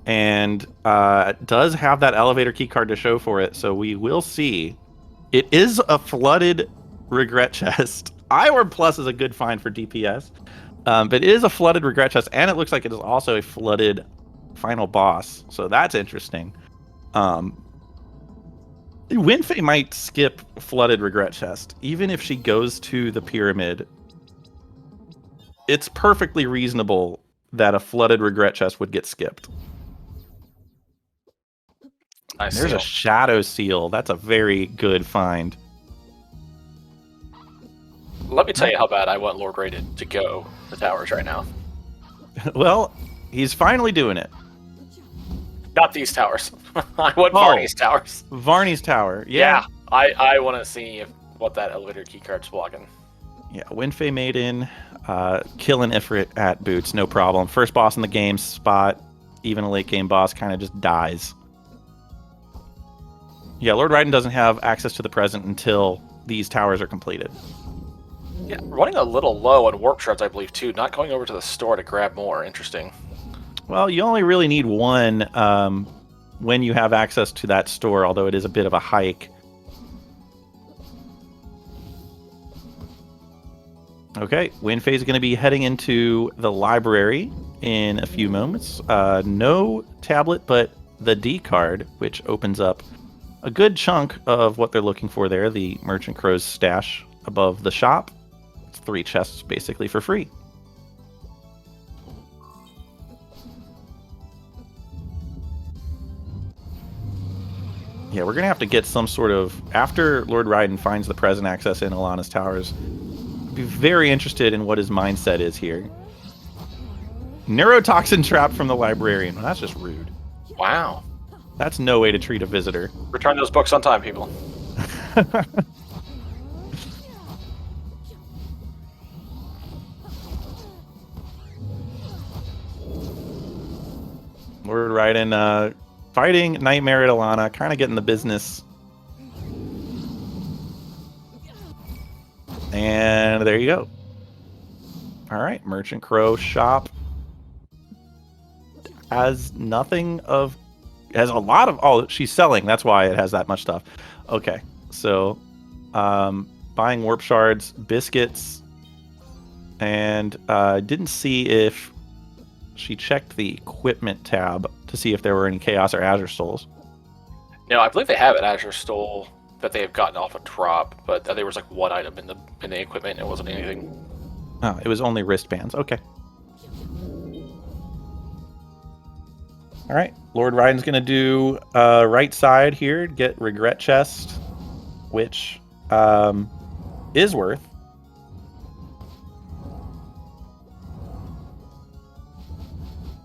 and does have that elevator key card to show for it, so we will see. It is a flooded regret chest. IORB Plus is a good find for DPS. But it is a flooded regret chest, and it looks like it is also a flooded final boss. So that's interesting. WindFae might skip flooded regret chest. Even if she goes to the pyramid, it's perfectly reasonable that a flooded regret chest would get skipped. Nice There's seal. a Shadow Seal. That's a very good find. Let me tell you how bad I want LoRDRaiden to go the towers right now. Well, he's finally doing it. Not these towers. I want Varney's towers. Varney's tower. Yeah. I want to see what that elevator keycard's blocking. Yeah, WindFaeMaiden, killing Ifrit at boots, no problem. First boss in the game, spot, even a late game boss kind of just dies. Yeah, LoRDRaiden doesn't have access to the present until these towers are completed. Yeah, running a little low on warp shards, I believe, too. Not going over to the store to grab more. Interesting. Well, you only really need one when you have access to that store, although it is a bit of a hike. Okay, WindFae is going to be heading into the library in a few moments. No tablet, but the D card, which opens up a good chunk of what they're looking for there, the Merchant Crow's stash above the shop. It's 3 chests basically for free. Yeah, we're going to have to get some sort of... After LoRDRaiden finds the present access in Alana's towers, be very interested in what his mindset is here. Neurotoxin trap from the librarian. Well, that's just rude. Wow. That's no way to treat a visitor. Return those books on time, people. LoRDRaiden fighting Nightmare at Alana, kind of getting the business. And there you go. All right, Merchant Crow shop has nothing of... has a lot of... Oh, she's selling. That's why it has that much stuff. Okay, so buying warp shards, biscuits, and didn't see if she checked the equipment tab to see if there were any Chaos or Azure Souls. No, I believe they have an Azure Stole that they have gotten off a drop, but there was like one item in the equipment. It wasn't anything. Oh, it was only wristbands. Okay. All right, LoRDRaiden's going to do right side here, get Regret Chest, which is worth.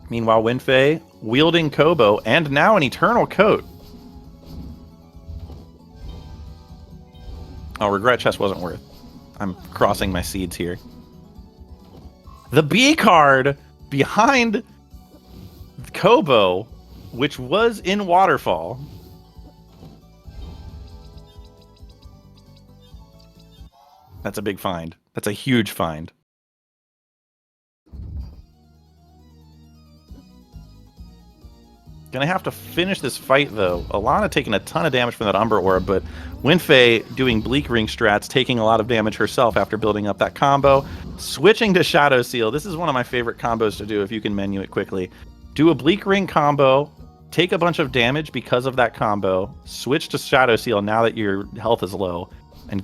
Meanwhile, WindFae wielding Kobo and now an Eternal Coat. Oh, Regret Chest wasn't worth. I'm crossing my seeds here. The B card behind Kobo, which was in Waterfall. That's a big find. That's a huge find. Gonna have to finish this fight, though. Alana taking a ton of damage from that Umbra Orb, but WindFae doing Bleak Ring strats, taking a lot of damage herself after building up that combo. Switching to Shadow Seal. This is one of my favorite combos to do if you can menu it quickly. Do a Bleak Ring combo, take a bunch of damage because of that combo, switch to Shadow Seal now that your health is low, and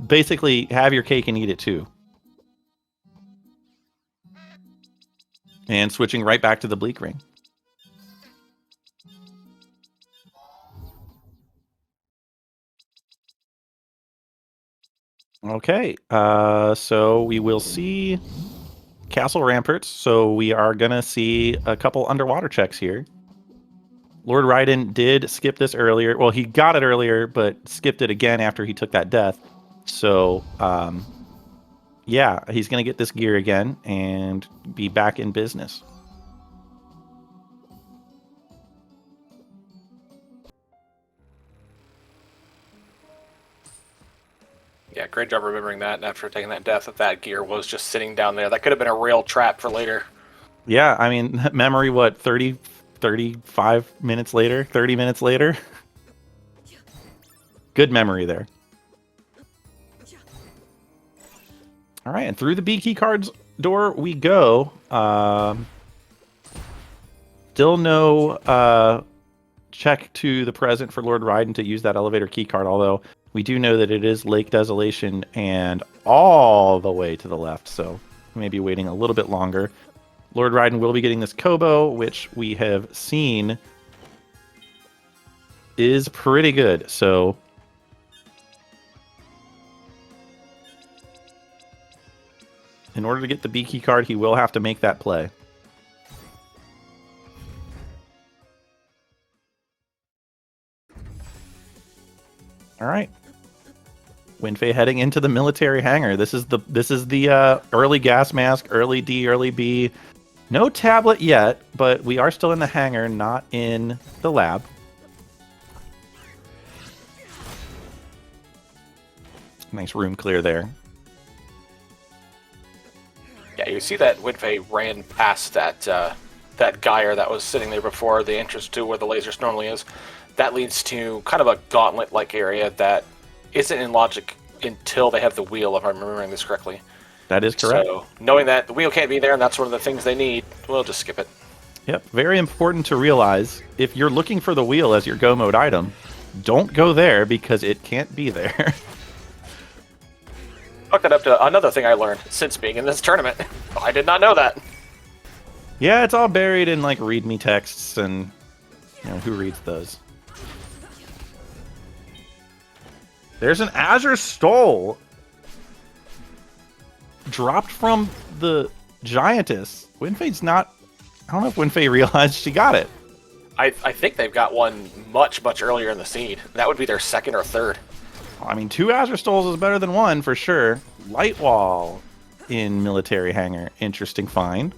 basically have your cake and eat it too. And switching right back to the Bleak Ring. Okay, so we will see Castle Ramparts. So we are going to see a couple underwater checks here. LoRDRaiden did skip this earlier. Well, he got it earlier, but skipped it again after he took that death. So, yeah, he's going to get this gear again and be back in business. Yeah, great job remembering that. And after taking that death, that gear was just sitting down there. That could have been a real trap for later. Yeah, I mean, memory, what, 35 minutes later? 30 minutes later? Good memory there. All right, and through the B key cards door we go. Still no check to the present for LoRDRaiden to use that elevator key card, although we do know that it is Lake Desolation and all the way to the left, so maybe waiting a little bit longer. LoRDRaiden will be getting this Kobo, which we have seen is pretty good. So in order to get the B key card, he will have to make that play. All right. WindFae heading into the military hangar. This is the early gas mask, early D, early B. No tablet yet, but we are still in the hangar, not in the lab. Nice room clear there. Yeah, you see that WindFae ran past that that gyre that was sitting there before the entrance to where the lasers normally is. That leads to kind of a gauntlet-like area that isn't in logic until they have the wheel, if I'm remembering this correctly. That is correct. So, knowing that the wheel can't be there and that's one of the things they need, we'll just skip it. Yep, very important to realize, if you're looking for the wheel as your go mode item, don't go there because it can't be there. Hook that up to another thing I learned since being in this tournament. I did not know that. Yeah, it's all buried in like readme texts, and you know, who reads those? There's an Azure Stole dropped from the Giantess. WindFae's not... I don't know if WindFae realized she got it. I think they've got one much, much earlier in the seed. That would be their second or third. I mean, 2 Azure Stoles is better than 1 for sure. Light Wall in military hangar. Interesting find.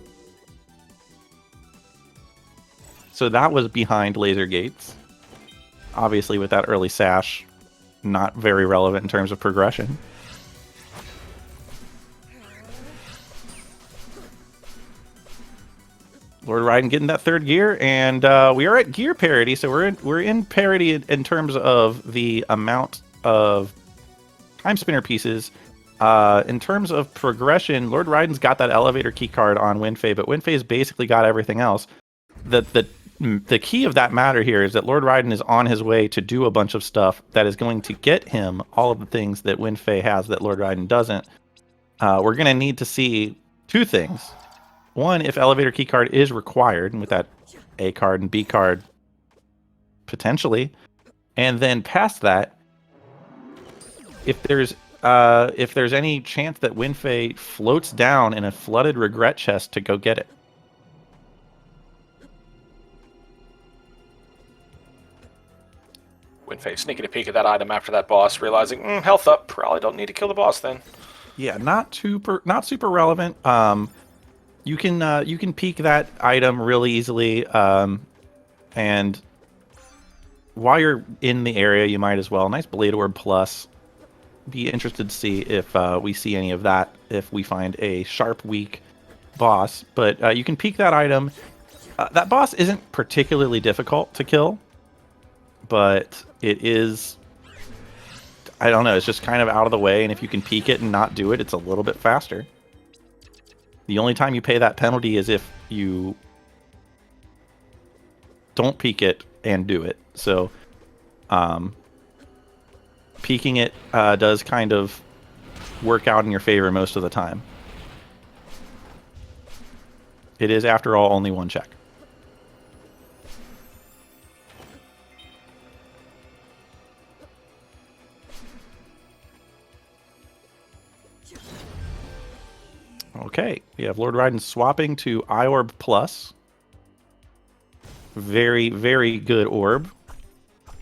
So that was behind laser gates. Obviously, with that early sash, not very relevant in terms of progression. LoRDRaiden getting that 3rd gear, and we are at gear parity, so we're in parity in terms of the amount of Timespinner pieces. In terms of progression, LoRDRraiden's got that elevator key card on WindFae, but WindFae's basically got everything else. The key of that matter here is that LoRDRraiden is on his way to do a bunch of stuff that is going to get him all of the things that WindFae has that LoRDRraiden doesn't. We're going to need to see 2 things. One, if elevator key card is required, and with that A card and B card potentially, and then past that, if there's any chance that WindFae floats down in a flooded regret chest to go get it. WindFae sneaking a peek at that item after that boss, realizing health up. Probably don't need to kill the boss then. Yeah, not super relevant. You can peek that item really easily, and while you're in the area, you might as well. Nice Blade Orb plus. Be interested to see if we see any of that if we find a sharp, weak boss. But you can peek that item. That boss isn't particularly difficult to kill, but it is... I don't know, it's just kind of out of the way, and if you can peek it and not do it, it's a little bit faster. The only time you pay that penalty is if you don't peek it and do it. So, peeking it does kind of work out in your favor most of the time. It is, after all, only 1 check. Okay, we have LoRDRraiden swapping to iOrb Plus. Very, very good orb.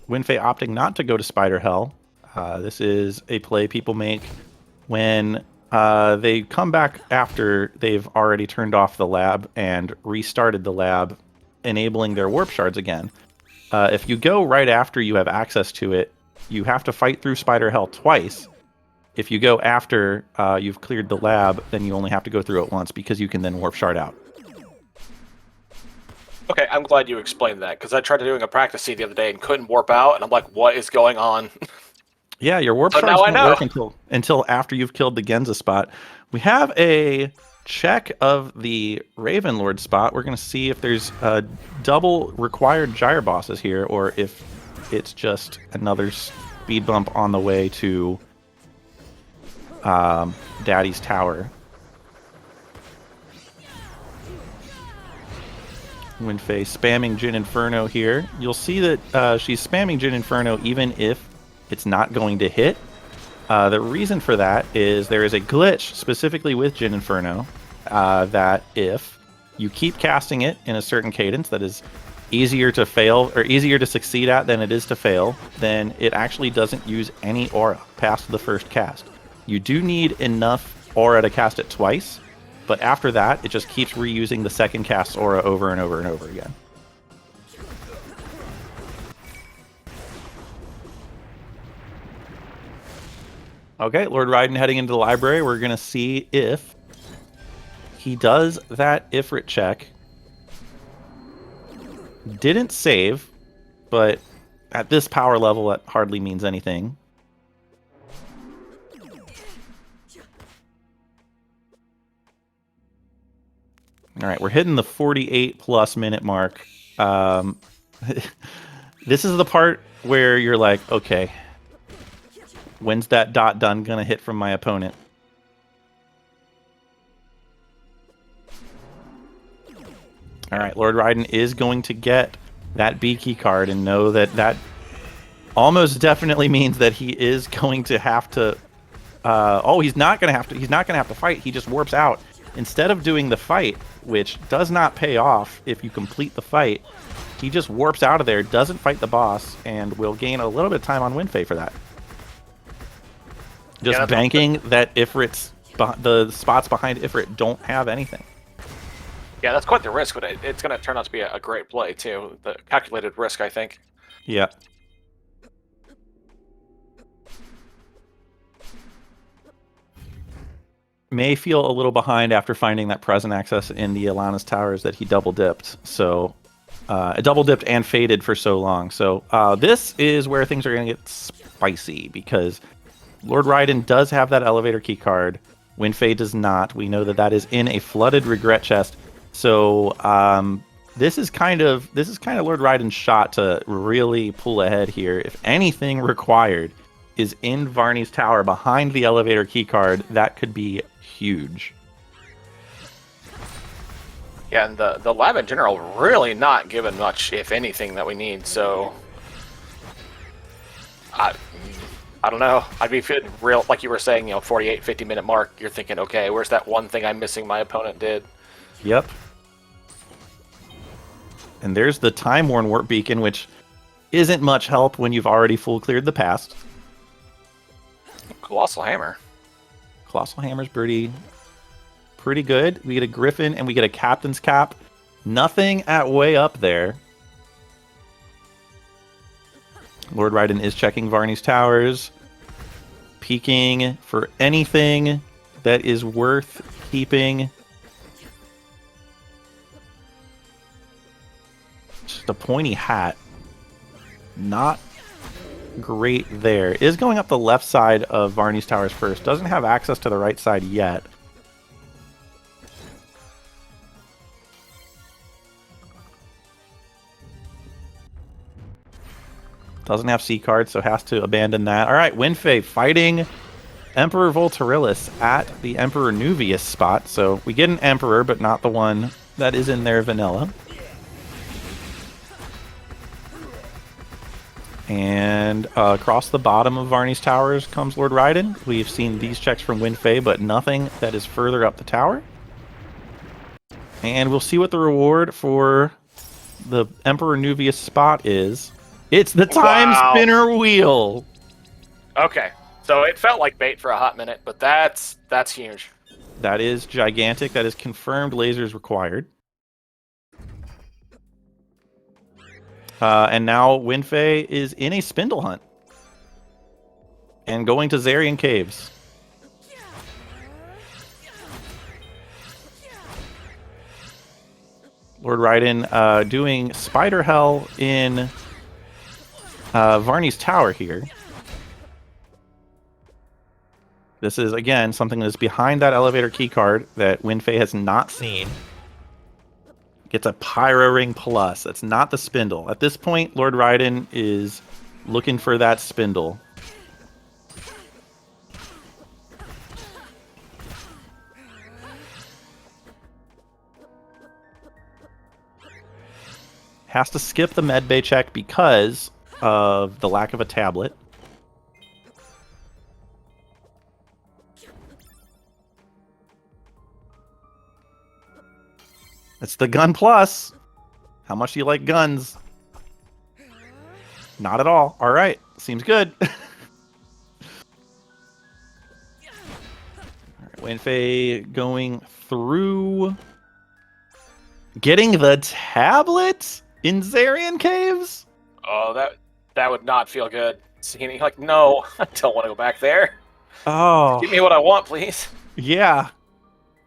WindFae opting not to go to Spider Hell. This is a play people make when they come back after they've already turned off the lab and restarted the lab, enabling their warp shards again. If you go right after you have access to it, you have to fight through Spider Hell twice. If you go after you've cleared the lab, then you only have to go through it once because you can then warp shard out. Okay, I'm glad you explained that, because I tried doing a practice seed the other day and couldn't warp out, and I'm like, what is going on? Yeah, your warp shards don't work until after you've killed the Genza spot. We have a check of the Raven Lord spot. We're going to see if there's double required gyre bosses here, or if it's just another speed bump on the way to Daddy's Tower. WindFae spamming Jin Inferno here. You'll see that she's spamming Jin Inferno even if it's not going to hit. The reason for that is there is a glitch specifically with Jin Inferno that if you keep casting it in a certain cadence that is easier to fail or easier to succeed at than it is to fail, then it actually doesn't use any aura past the first cast. You do need enough aura to cast it twice, but after that, it just keeps reusing the second cast aura over and over and over again. Okay, LoRDRaiden heading into the library. We're going to see if he does that Ifrit check. Didn't save, but at this power level, that hardly means anything. All right, we're hitting the 48+ minute mark. This is the part where you're like, okay, when's that dot done gonna hit from my opponent? All right, LoRDRaiden is going to get that B key card and know that that almost definitely means that he is going to have to. Oh, he's not gonna have to. He's not gonna have to fight. He just warps out instead of doing the fight, which does not pay off if you complete the fight. He just warps out of there, doesn't fight the boss, and will gain a little bit of time on WindFae for that. Just banking that Ifrit's the spots behind Ifrit don't have anything. Yeah, that's quite the risk, but it's going to turn out to be a great play, too. The calculated risk, I think. Yeah. May feel a little behind after finding that present access in the Alana's Towers that he double-dipped. So, double-dipped and faded for so long. So, this is where things are going to get spicy, because LoRDRaiden does have that elevator key card. WindFae does not. We know that that is in a flooded regret chest. So this is kind of LoRDRaiden's shot to really pull ahead here. If anything required is in Varney's tower behind the elevator key card, that could be huge. Yeah, and the lab in general really not given much, if anything, that we need. So I don't know. I'd be feeling real, like you were saying, 48, 50-minute mark. You're thinking, okay, where's that one thing I'm missing my opponent did? Yep. And there's the Time-Worn Warp Beacon, which isn't much help when you've already full cleared the past. Colossal Hammer. Colossal Hammer's pretty good. We get a Griffin and we get a Captain's Cap. Nothing at way up there. LoRDRaiden is checking Varney's Towers. Peeking for anything that is worth keeping. Just a pointy hat. Not great there. Is going up the left side of Varney's Towers first. Doesn't have access to the right side yet. Doesn't have C cards, so has to abandon that. All right, WindFae fighting Emperor Volturilis at the Emperor Nuvius spot. So we get an Emperor, but not the one that is in their vanilla. And across the bottom of Varney's Towers comes LoRDRaiden. We've seen these checks from WindFae, but nothing that is further up the tower. And we'll see what the reward for the Emperor Nuvius spot is. It's the Timespinner wheel. Okay, so it felt like bait for a hot minute, but that's huge. That is gigantic. That is confirmed lasers required. And now WindFae is in a spindle hunt. And going to Zarian Caves. LoRDRaiden doing Spider Hell in Varney's Tower here. This is, again, something that is behind that elevator keycard that WindFae has not seen. Gets a Pyro Ring Plus. That's not the spindle. At this point, LoRDRaiden is looking for that spindle. Has to skip the medbay check because of the lack of a tablet. It's the gun plus. How much do you like guns? Not at all. All right. Seems good. WindFae going through. Getting the tablet in Zarian Caves? Oh, that would not feel good. Seeing like, no, I don't want to go back there. Oh. Give me what I want, please. Yeah.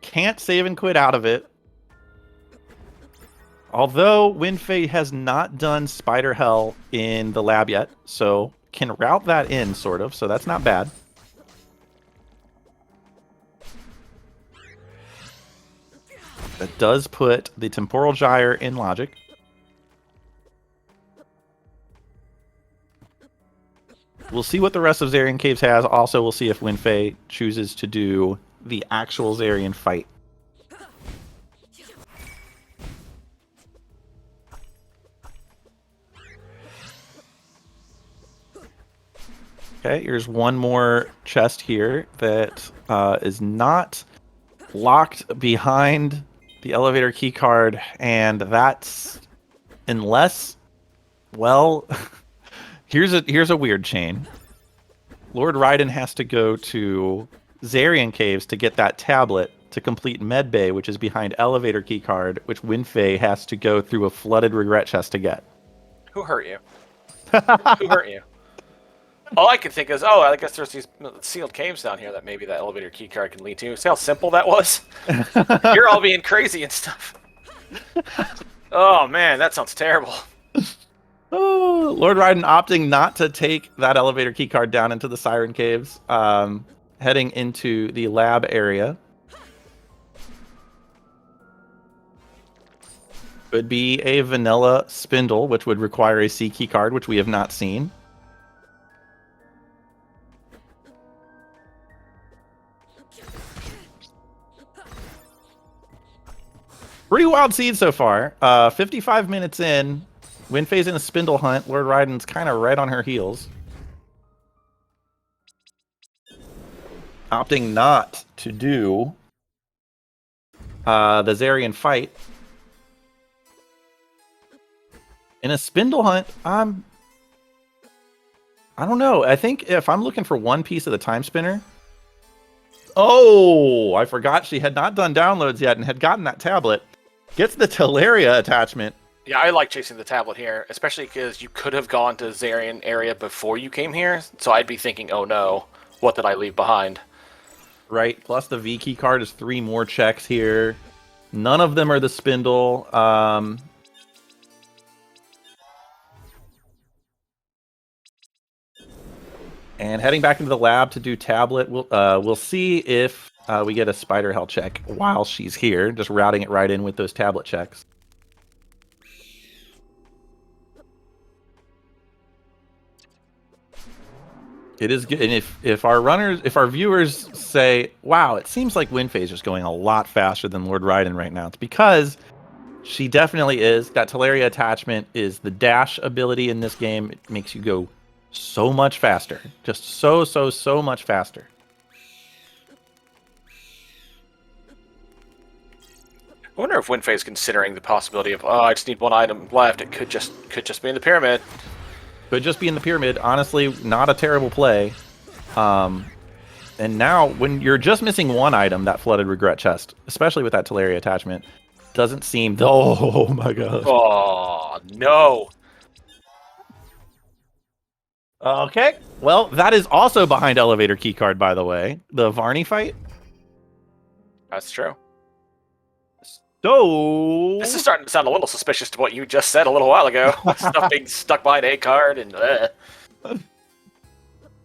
Can't save and quit out of it. Although WindFae has not done Spider Hell in the lab yet, so can route that in, sort of, so that's not bad. That does put the Temporal Gyre in logic. We'll see what the rest of Zarian Caves has. Also, we'll see if WindFae chooses to do the actual Zarian fight. Okay, here's one more chest here that is not locked behind the elevator keycard, and that's unless, well, here's a weird chain. L0rdRaiden has to go to Zarian Caves to get that tablet to complete Medbay, which is behind elevator keycard, which WindFae has to go through a flooded regret chest to get. Who hurt you? Who hurt you? All I can think is, oh, I guess there's these sealed caves down here that maybe that elevator keycard can lead to. See how simple that was? You're all being crazy and stuff. Oh, man, that sounds terrible. Oh, L0rdRaiden opting not to take that elevator keycard down into the Siren Caves, heading into the lab area. Could be a vanilla spindle, which would require a C keycard, which we have not seen. Pretty wild seed so far. 55 minutes in. WindFae's in a spindle hunt. L0rdRaiden's kind of right on her heels. Opting not to do the Zarian fight. In a spindle hunt, I don't know. I think if I'm looking for one piece of the Timespinner... Oh, I forgot she had not done downloads yet and had gotten that tablet. Gets the Teleria attachment. Yeah, I like chasing the tablet here, especially because you could have gone to Zarian area before you came here, so I'd be thinking, oh no, what did I leave behind? Right, plus the V key card is 3 more checks here. None of them are the spindle. And heading back into the lab to do tablet, we'll see if we get a Spider Hell check while she's here, just routing it right in with those tablet checks. It is good, and if our viewers say, "Wow, it seems like WindFae is just going a lot faster than L0rdRaiden right now," it's because she definitely is. That Teleria attachment is the dash ability in this game. It makes you go so much faster, just so much faster. I wonder if WindFae is considering the possibility of, oh, I just need one item left. It could just be in the pyramid. Could just be in the pyramid. Honestly, not a terrible play. And now, when you're just missing one item, that flooded regret chest, especially with that Teleria attachment, doesn't seem... Oh my god. Oh, no. Okay. Well, that is also behind elevator keycard, by the way. The Varney fight. That's true. So... This is starting to sound a little suspicious to what you just said a little while ago. Stuff being stuck behind a card and...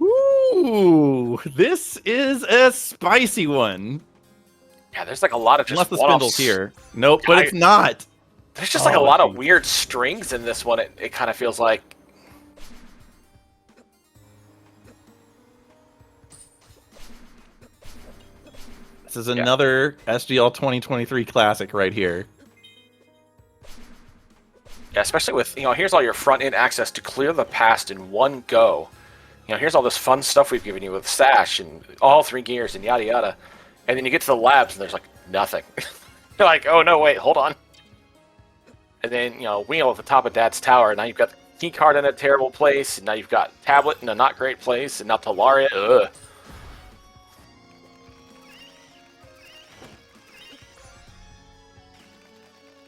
Ooh, this is a spicy one. Yeah, there's like a lot of just Unless the spindle's here. Nope, but it's not. There's just like a lot of weird strings in this one. It kind of feels like... This is another SGL 2023 classic right here. Yeah, especially with, here's all your front-end access to clear the past in one go. Here's all this fun stuff we've given you with Sash and all 3 gears and yada yada. And then you get to the labs and there's like nothing. You're like, oh no, wait, hold on. And then, wheel at the top of Dad's tower. Now you've got the key card in a terrible place, and now you've got tablet in a not great place, and now Talaria, ugh.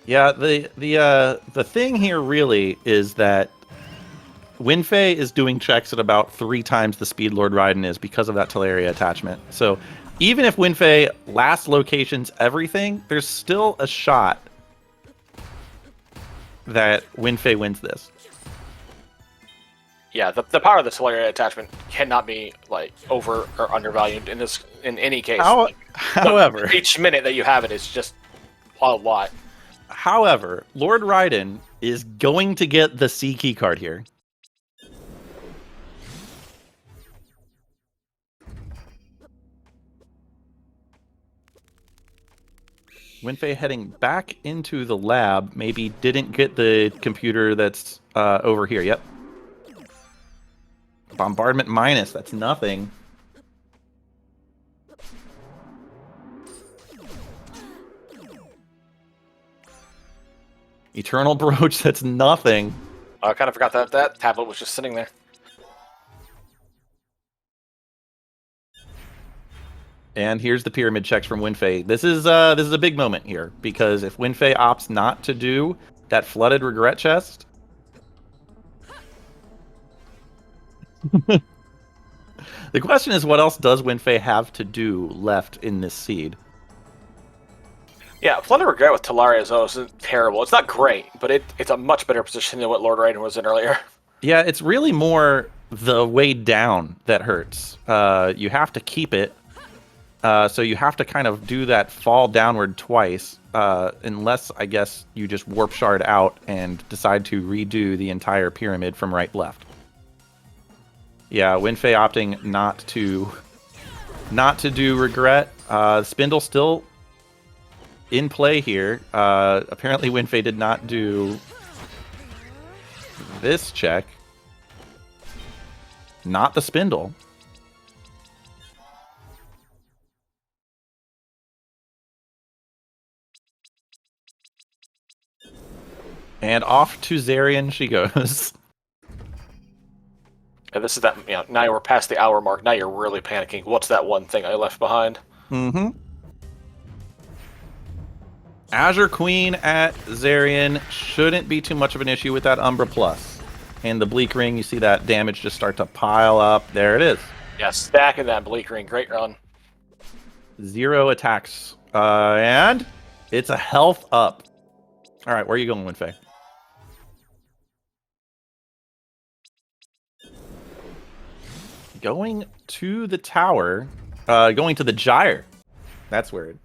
Yeah, the thing here really is that WindFae is doing checks at about 3 times the speed L0rdRaiden is because of that Talaria attachment. So even if WindFae last locations everything, there's still a shot that WindFae wins this. Yeah, the power of the Talaria attachment cannot be like over or undervalued in any case. However, each minute that you have it is just a lot. However, L0rdRaiden is going to get the C key card here. WindFae heading back into the lab, maybe didn't get the computer that's over here. Yep. Bombardment minus, that's nothing. Eternal Brooch, that's nothing. I kind of forgot that tablet was just sitting there. And here's the pyramid checks from WindFae. This is a big moment here, because if WindFae opts not to do that flooded regret chest, the question is, what else does WindFae have to do left in this seed? Yeah, flooded regret with Talaria isn't terrible. It's not great, but it's a much better position than what L0rdRaiden was in earlier. Yeah, it's really more the way down that hurts. You have to keep it. So you have to kind of do that fall downward twice, unless, I guess, you just warp shard out and decide to redo the entire pyramid from right left. Yeah, WindFae opting not to do regret. Spindle still in play here. Apparently WindFae did not do this check. Not the spindle. And off to Zarian she goes. And this is that, now we're past the hour mark. Now you're really panicking. What's that one thing I left behind? Mm-hmm. Azure Queen at Zarian shouldn't be too much of an issue with that Umbra Plus. And the Bleak Ring, you see that damage just start to pile up. There it is. Yeah, stacking that Bleak Ring. Great run. 0 attacks. And it's a health up. All right, where are you going, WindFae? Going to the tower. Going to the Gyre. That's weird.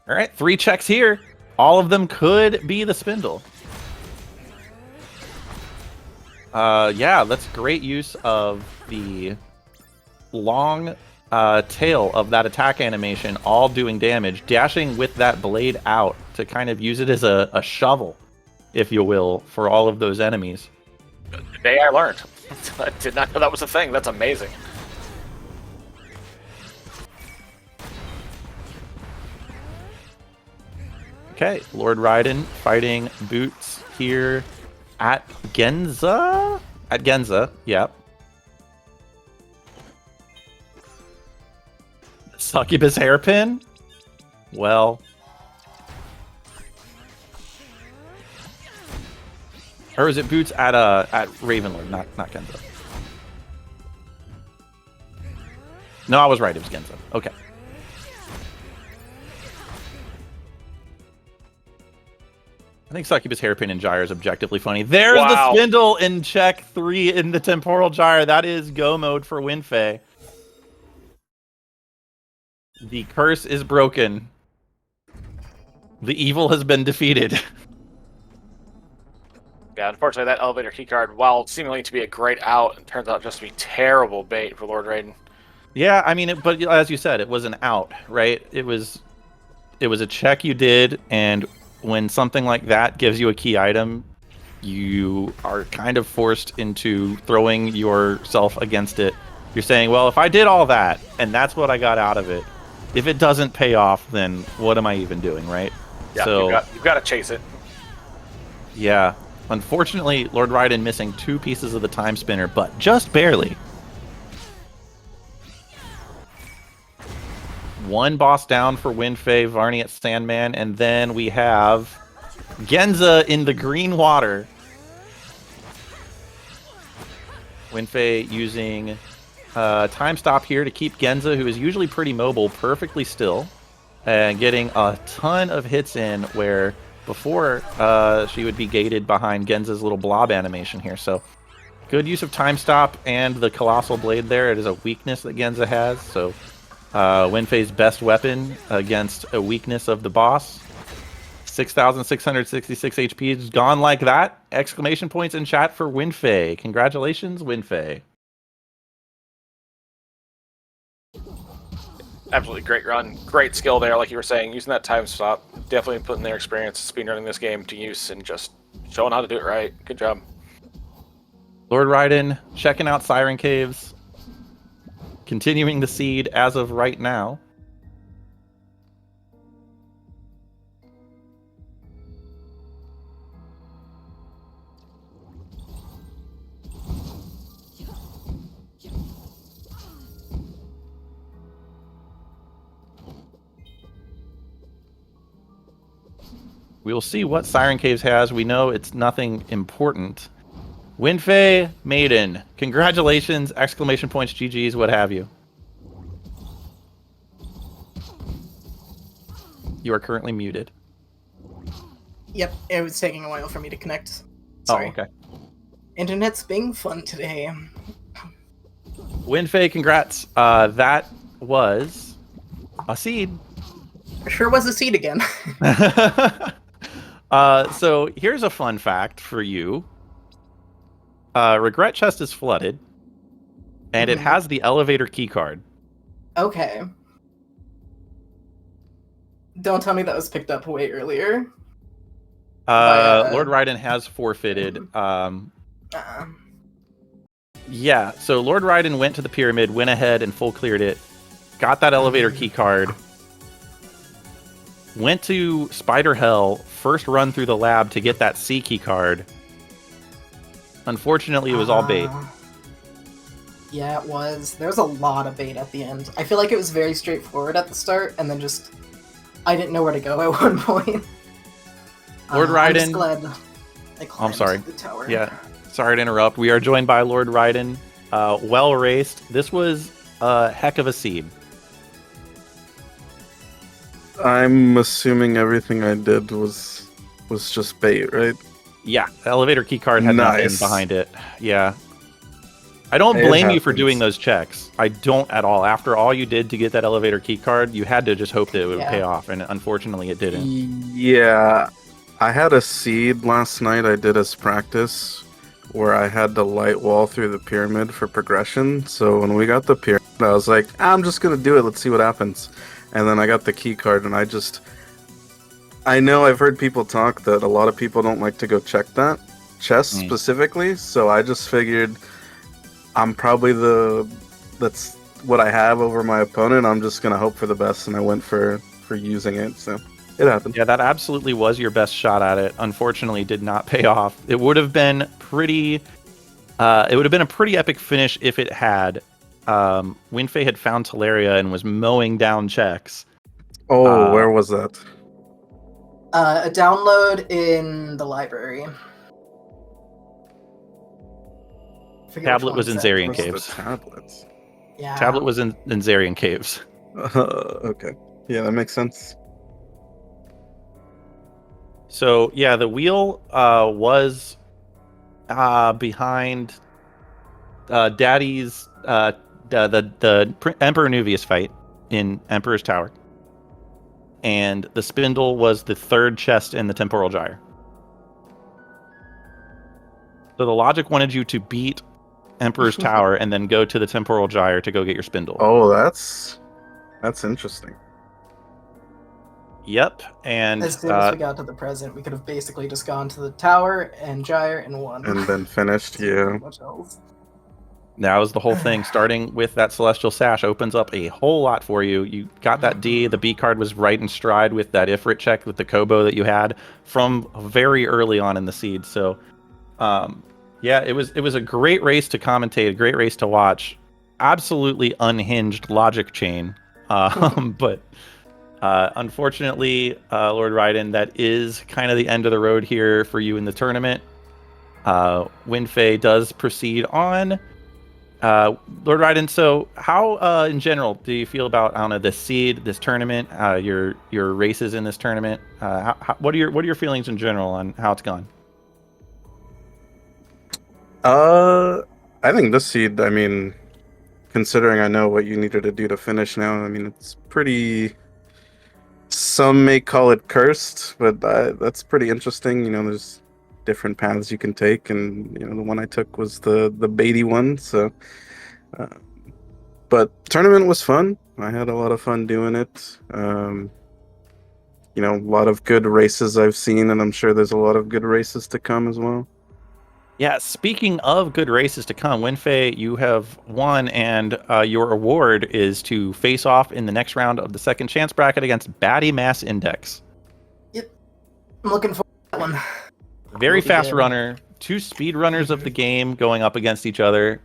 All right, 3 checks here. All of them could be the spindle. Yeah, that's great use of the long tail of that attack animation, all doing damage, dashing with that blade out to kind of use it as a shovel, if you will, for all of those enemies. Today I learned. I did not know that was a thing. That's amazing. Okay, L0rdRaiden fighting Boots here at Genza? At Genza, yep. Succubus Hairpin? Well. Or is it Boots at Ravenlord, not Genza? No, I was right, it was Genza. Okay. I think Succubus Hairpin and Gyre is objectively funny. There's the spindle in check 3 in the Temporal Gyre. That is go mode for WindFae. The curse is broken. The evil has been defeated. Yeah, unfortunately, that elevator keycard, while seemingly to be a great out, it turns out just to be terrible bait for L0rdRaiden. Yeah, I mean, but as you said, it was an out, right? It was a check you did, and when something like that gives you a key item, you are kind of forced into throwing yourself against it. You're saying, well, if I did all that, and that's what I got out of it, if it doesn't pay off, then what am I even doing, right? Yeah, So, you've got to chase it. yeah. Unfortunately, LoRDRaiden missing 2 pieces of the time spinner, but just barely. 1 boss down for WindFae, Varney at Sandman, and then we have Genza in the green water. WindFae using time stop here to keep Genza, who is usually pretty mobile, perfectly still, and getting a ton of hits in where before she would be gated behind Genza's little blob animation here. So good use of time stop and the Colossal Blade there. It is a weakness that Genza has, so WindFae's best weapon against a weakness of the boss. 6,666 HP is gone like that. Exclamation points in chat for WindFae. Congratulations, WindFae. Absolutely great run. Great skill there, like you were saying. Using that time stop. Definitely putting their experience speedrunning this game to use and just showing how to do it right. Good job. LoRDRaiden checking out Siren Caves. Continuing the seed as of right now. We will see what Siren Caves has. We know it's nothing important. WindFaeMaiden, congratulations! Exclamation points, GGs, what have you. You are currently muted. Yep, it was taking a while for me to connect. Sorry. Oh, okay. Internet's being fun today. WindFae, congrats. That was a seed. Sure was a seed again. So here's a fun fact for you. Regret Chest is flooded, and it has the elevator key card. Okay. Don't tell me that was picked up way earlier. LoRDRaiden has forfeited. Yeah, so LoRDRaiden went to the pyramid, went ahead and full cleared it, got that elevator key card, went to Spider Hell, first run through the lab to get that C key card. Unfortunately, it was all bait. Yeah, it was. There was a lot of bait at the end. I feel like it was very straightforward at the start, and then just... I didn't know where to go at one point. LoRDRaiden... I'm just glad I climbed sorry. the tower. Yeah, sorry to interrupt. We are joined by LoRDRaiden. Well raced. This was a heck of a seed. I'm assuming everything I did was just bait, right? Yeah, the elevator key card had nothing behind it. Yeah. I don't It blame you for happens. doing those checks. I don't at all. After all you did to get that elevator key card, you had to just hope that it would pay off, and unfortunately it didn't. Yeah. I had a seed last night I did as practice where I had to light wall through the pyramid for progression. So when we got the pyramid, I was like, I'm just going to do it. Let's see what happens. And then I got the key card, and I know I've heard people talk that a lot of people don't like to go check that chest specifically, so I just figured I'm probably that's what I have over my opponent. I'm just gonna hope for the best, and I went for using it, so it happened. Yeah, that absolutely was your best shot at it. Unfortunately, did not pay off. It would have been pretty. It would have been a pretty epic finish if it had. WindFae had found Teleria and was mowing down checks. Oh, where was that? A download in the library. Tablet was in Zarian Caves. Tablets. Yeah. Tablet was in Zarian Caves. Okay. Yeah, that makes sense. So yeah, the wheel was behind Daddy's the Emperor Nuvius fight in Emperor's Tower, and the spindle was the third chest in the Temporal Gyre. So the logic wanted you to beat Emperor's Tower and then go to the Temporal Gyre to go get your spindle. Oh, that's interesting. Yep, and As soon as we got to the present, we could have basically just gone to the tower and gyre and won. And then finished, yeah. Much else. that was the whole thing. Starting with that Celestial Sash opens up a whole lot for you. You got that D. The B card was right in stride with that Ifrit check with the Kobo that you had from very early on in the seed. So, yeah, it was a great race to commentate, a great race to watch. Absolutely unhinged logic chain. But unfortunately, LordRaiden, that is kind of the end of the road here for you in the tournament. WindFae does proceed on. LordRaiden, so how in general do you feel about, I don't know, this seed, this tournament, your races in this tournament? What are your feelings in general on how it's gone? I think this seed, I mean, considering I know what you needed to do to finish now, I mean, it's pretty... Some may call it cursed, but that's pretty interesting. You know, there's different paths you can take, and you know, the one I took was the baity one. So, but tournament was fun. I had a lot of fun doing it. You know, a lot of good races I've seen, and I'm sure there's a lot of good races to come as well. Yeah, speaking of good races to come, WindFae, you have won, and your award is to face off in the next round of the second chance bracket against Batty Mass Index. Yep. I'm looking forward to that one. Very fast runner, two speed runners of the game going up against each other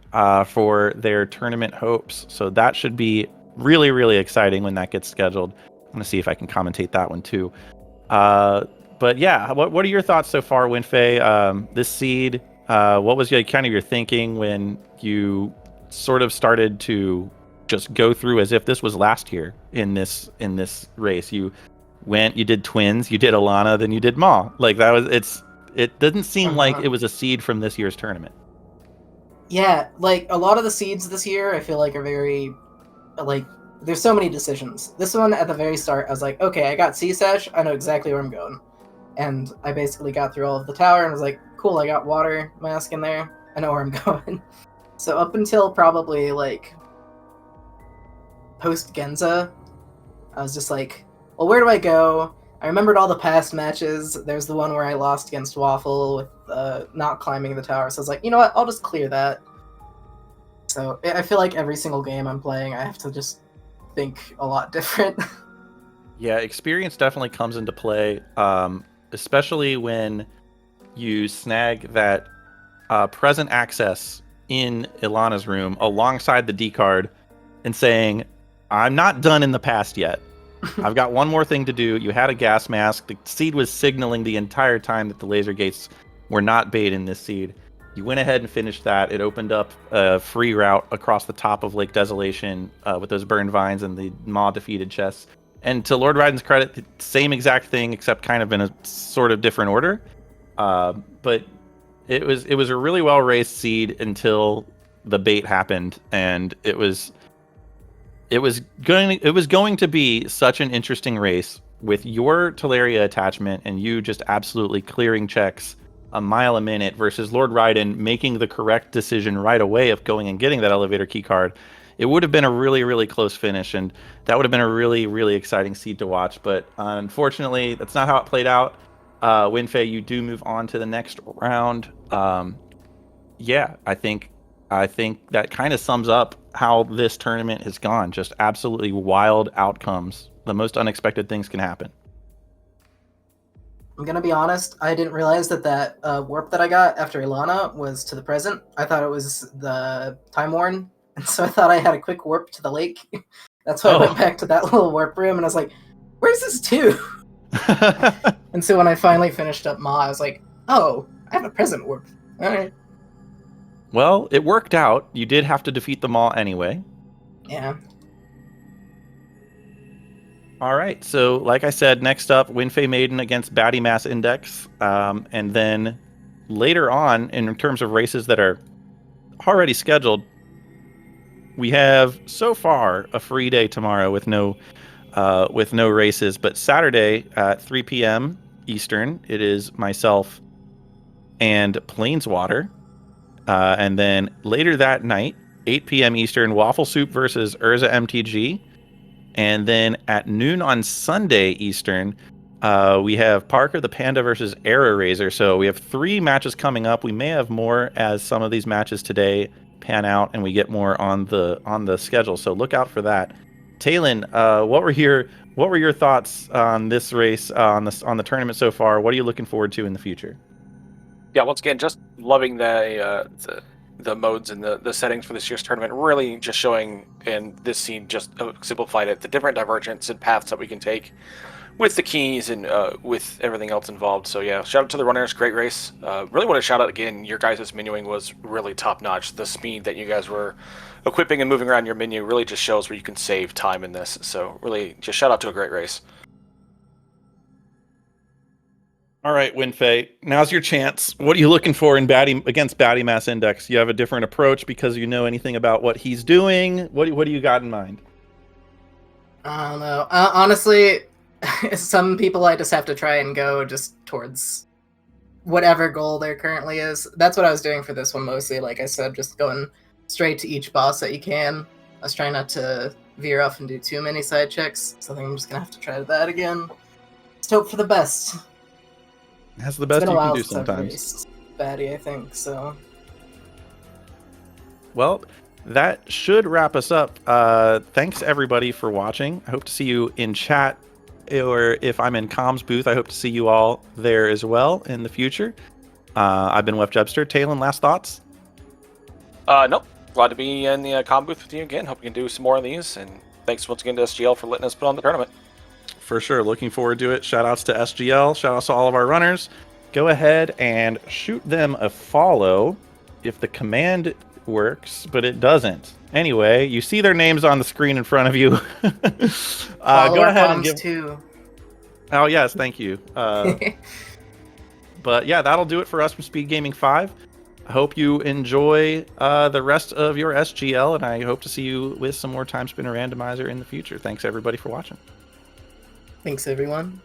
for their tournament hopes. So that should be really, really exciting when that gets scheduled. I'm going to see if I can commentate that one too. But yeah, what are your thoughts so far, WindFae? This seed, what was your thinking when you sort of started to just go through as if this was last year in this race? You did twins, you did Alana, then you did Ma. Like that was it didn't seem like it was a seed from this year's tournament. Yeah, like a lot of the seeds this year, I feel like are very, like, there's so many decisions. This one at the very start, I was like, okay, I got C-Sesh, I know exactly where I'm going. And I basically got through all of the tower and was like, cool, I got water mask in there, I know where I'm going. So up until probably like post Genza, I was just like, well, where do I go? I remembered all the past matches. There's the one where I lost against Waffle with not climbing the tower. So I was like, you know what? I'll just clear that. So I feel like every single game I'm playing, I have to just think a lot different. Yeah, experience definitely comes into play, especially when you snag that present access in Ilana's room alongside the D card and saying, I'm not done in the past yet. I've got one more thing to do. You had a gas mask. The seed was signaling the entire time that the laser gates were not bait in this seed. You went ahead and finished that. It opened up a free route across the top of Lake Desolation with those burned vines and the Maw defeated chests. And to LordRaiden's credit, the same exact thing, except kind of in a sort of different order. But it was a really well raced seed until the bait happened, and it was going to be such an interesting race with your Teleria attachment and you just absolutely clearing checks a mile a minute versus LordRaiden making the correct decision right away of going and getting that elevator key card. It would have been a really, really close finish, and that would have been a really, really exciting seed to watch. But unfortunately, that's not how it played out. WindFae, you do move on to the next round. Yeah, I think that kind of sums up how this tournament has gone. Just absolutely wild outcomes. The most unexpected things can happen. I'm gonna be honest, I didn't realize that warp that I got after Ilana was to the present. I thought it was the Time Worn, and so I thought I had a quick warp to the lake. That's why I went back to that little warp room, and I was like, where's this to? And so when I finally finished up Ma, I was like, oh, I have a present warp. Alright. Well, it worked out. You did have to defeat them all anyway. Yeah. All right. So, like I said, next up, WindFaeMaiden against Batty Mass Index. And then later on, in terms of races that are already scheduled, we have so far a free day tomorrow with no races. But Saturday at 3 p.m. Eastern, it is myself and Planeswater. And then later that night, 8 p.m. Eastern, Waffle Soup versus Urza MTG. And then at noon on Sunday Eastern, we have Parker the Panda versus Arrow Razor. So we have 3 matches coming up. We may have more as some of these matches today pan out and we get more on the schedule. So look out for that. Talon, what were your thoughts on this race, on the tournament so far? What are you looking forward to in the future? Yeah, once again, just loving the modes and the settings for this year's tournament. Really just showing, and this scene just simplified it, the different divergence and paths that we can take with the keys and with everything else involved. So yeah, shout out to the runners, great race. Really want to shout out again, your guys' menuing was really top notch. The speed that you guys were equipping and moving around your menu really just shows where you can save time in this. So really just shout out to a great race. All right, WindFae, now's your chance. What are you looking for in against Batty Mass Index? You have a different approach because you know anything about what he's doing? What do you got in mind? I don't know. Honestly, some people I just have to try and go just towards whatever goal there currently is. That's what I was doing for this one mostly. Like I said, just going straight to each boss that you can. I was trying not to veer off and do too many side checks, so I think I'm just going to have to try that again. Just hope for the best. That's the best you can do sometimes. It's Batty, I think, so. Well, that should wrap us up. Thanks everybody for watching. I hope to see you in chat, or if I'm in comms booth, I hope to see you all there as well in the future. I've been Wef Jebster. Talon, last thoughts? Nope. Glad to be in the comm booth with you again. Hope we can do some more of these, and thanks once again to SGL for letting us put on the tournament. For sure. Looking forward to it. Shout outs to SGL. Shout outs to all of our runners. Go ahead and shoot them a follow if the command works, but it doesn't. Anyway, you see their names on the screen in front of you. Go ahead and give... too. Oh, yes. Thank you. But yeah, that'll do it for us from Speedgaming 5. I hope you enjoy the rest of your SGL, and I hope to see you with some more Timespinner Randomizer in the future. Thanks, everybody, for watching. Thanks, everyone.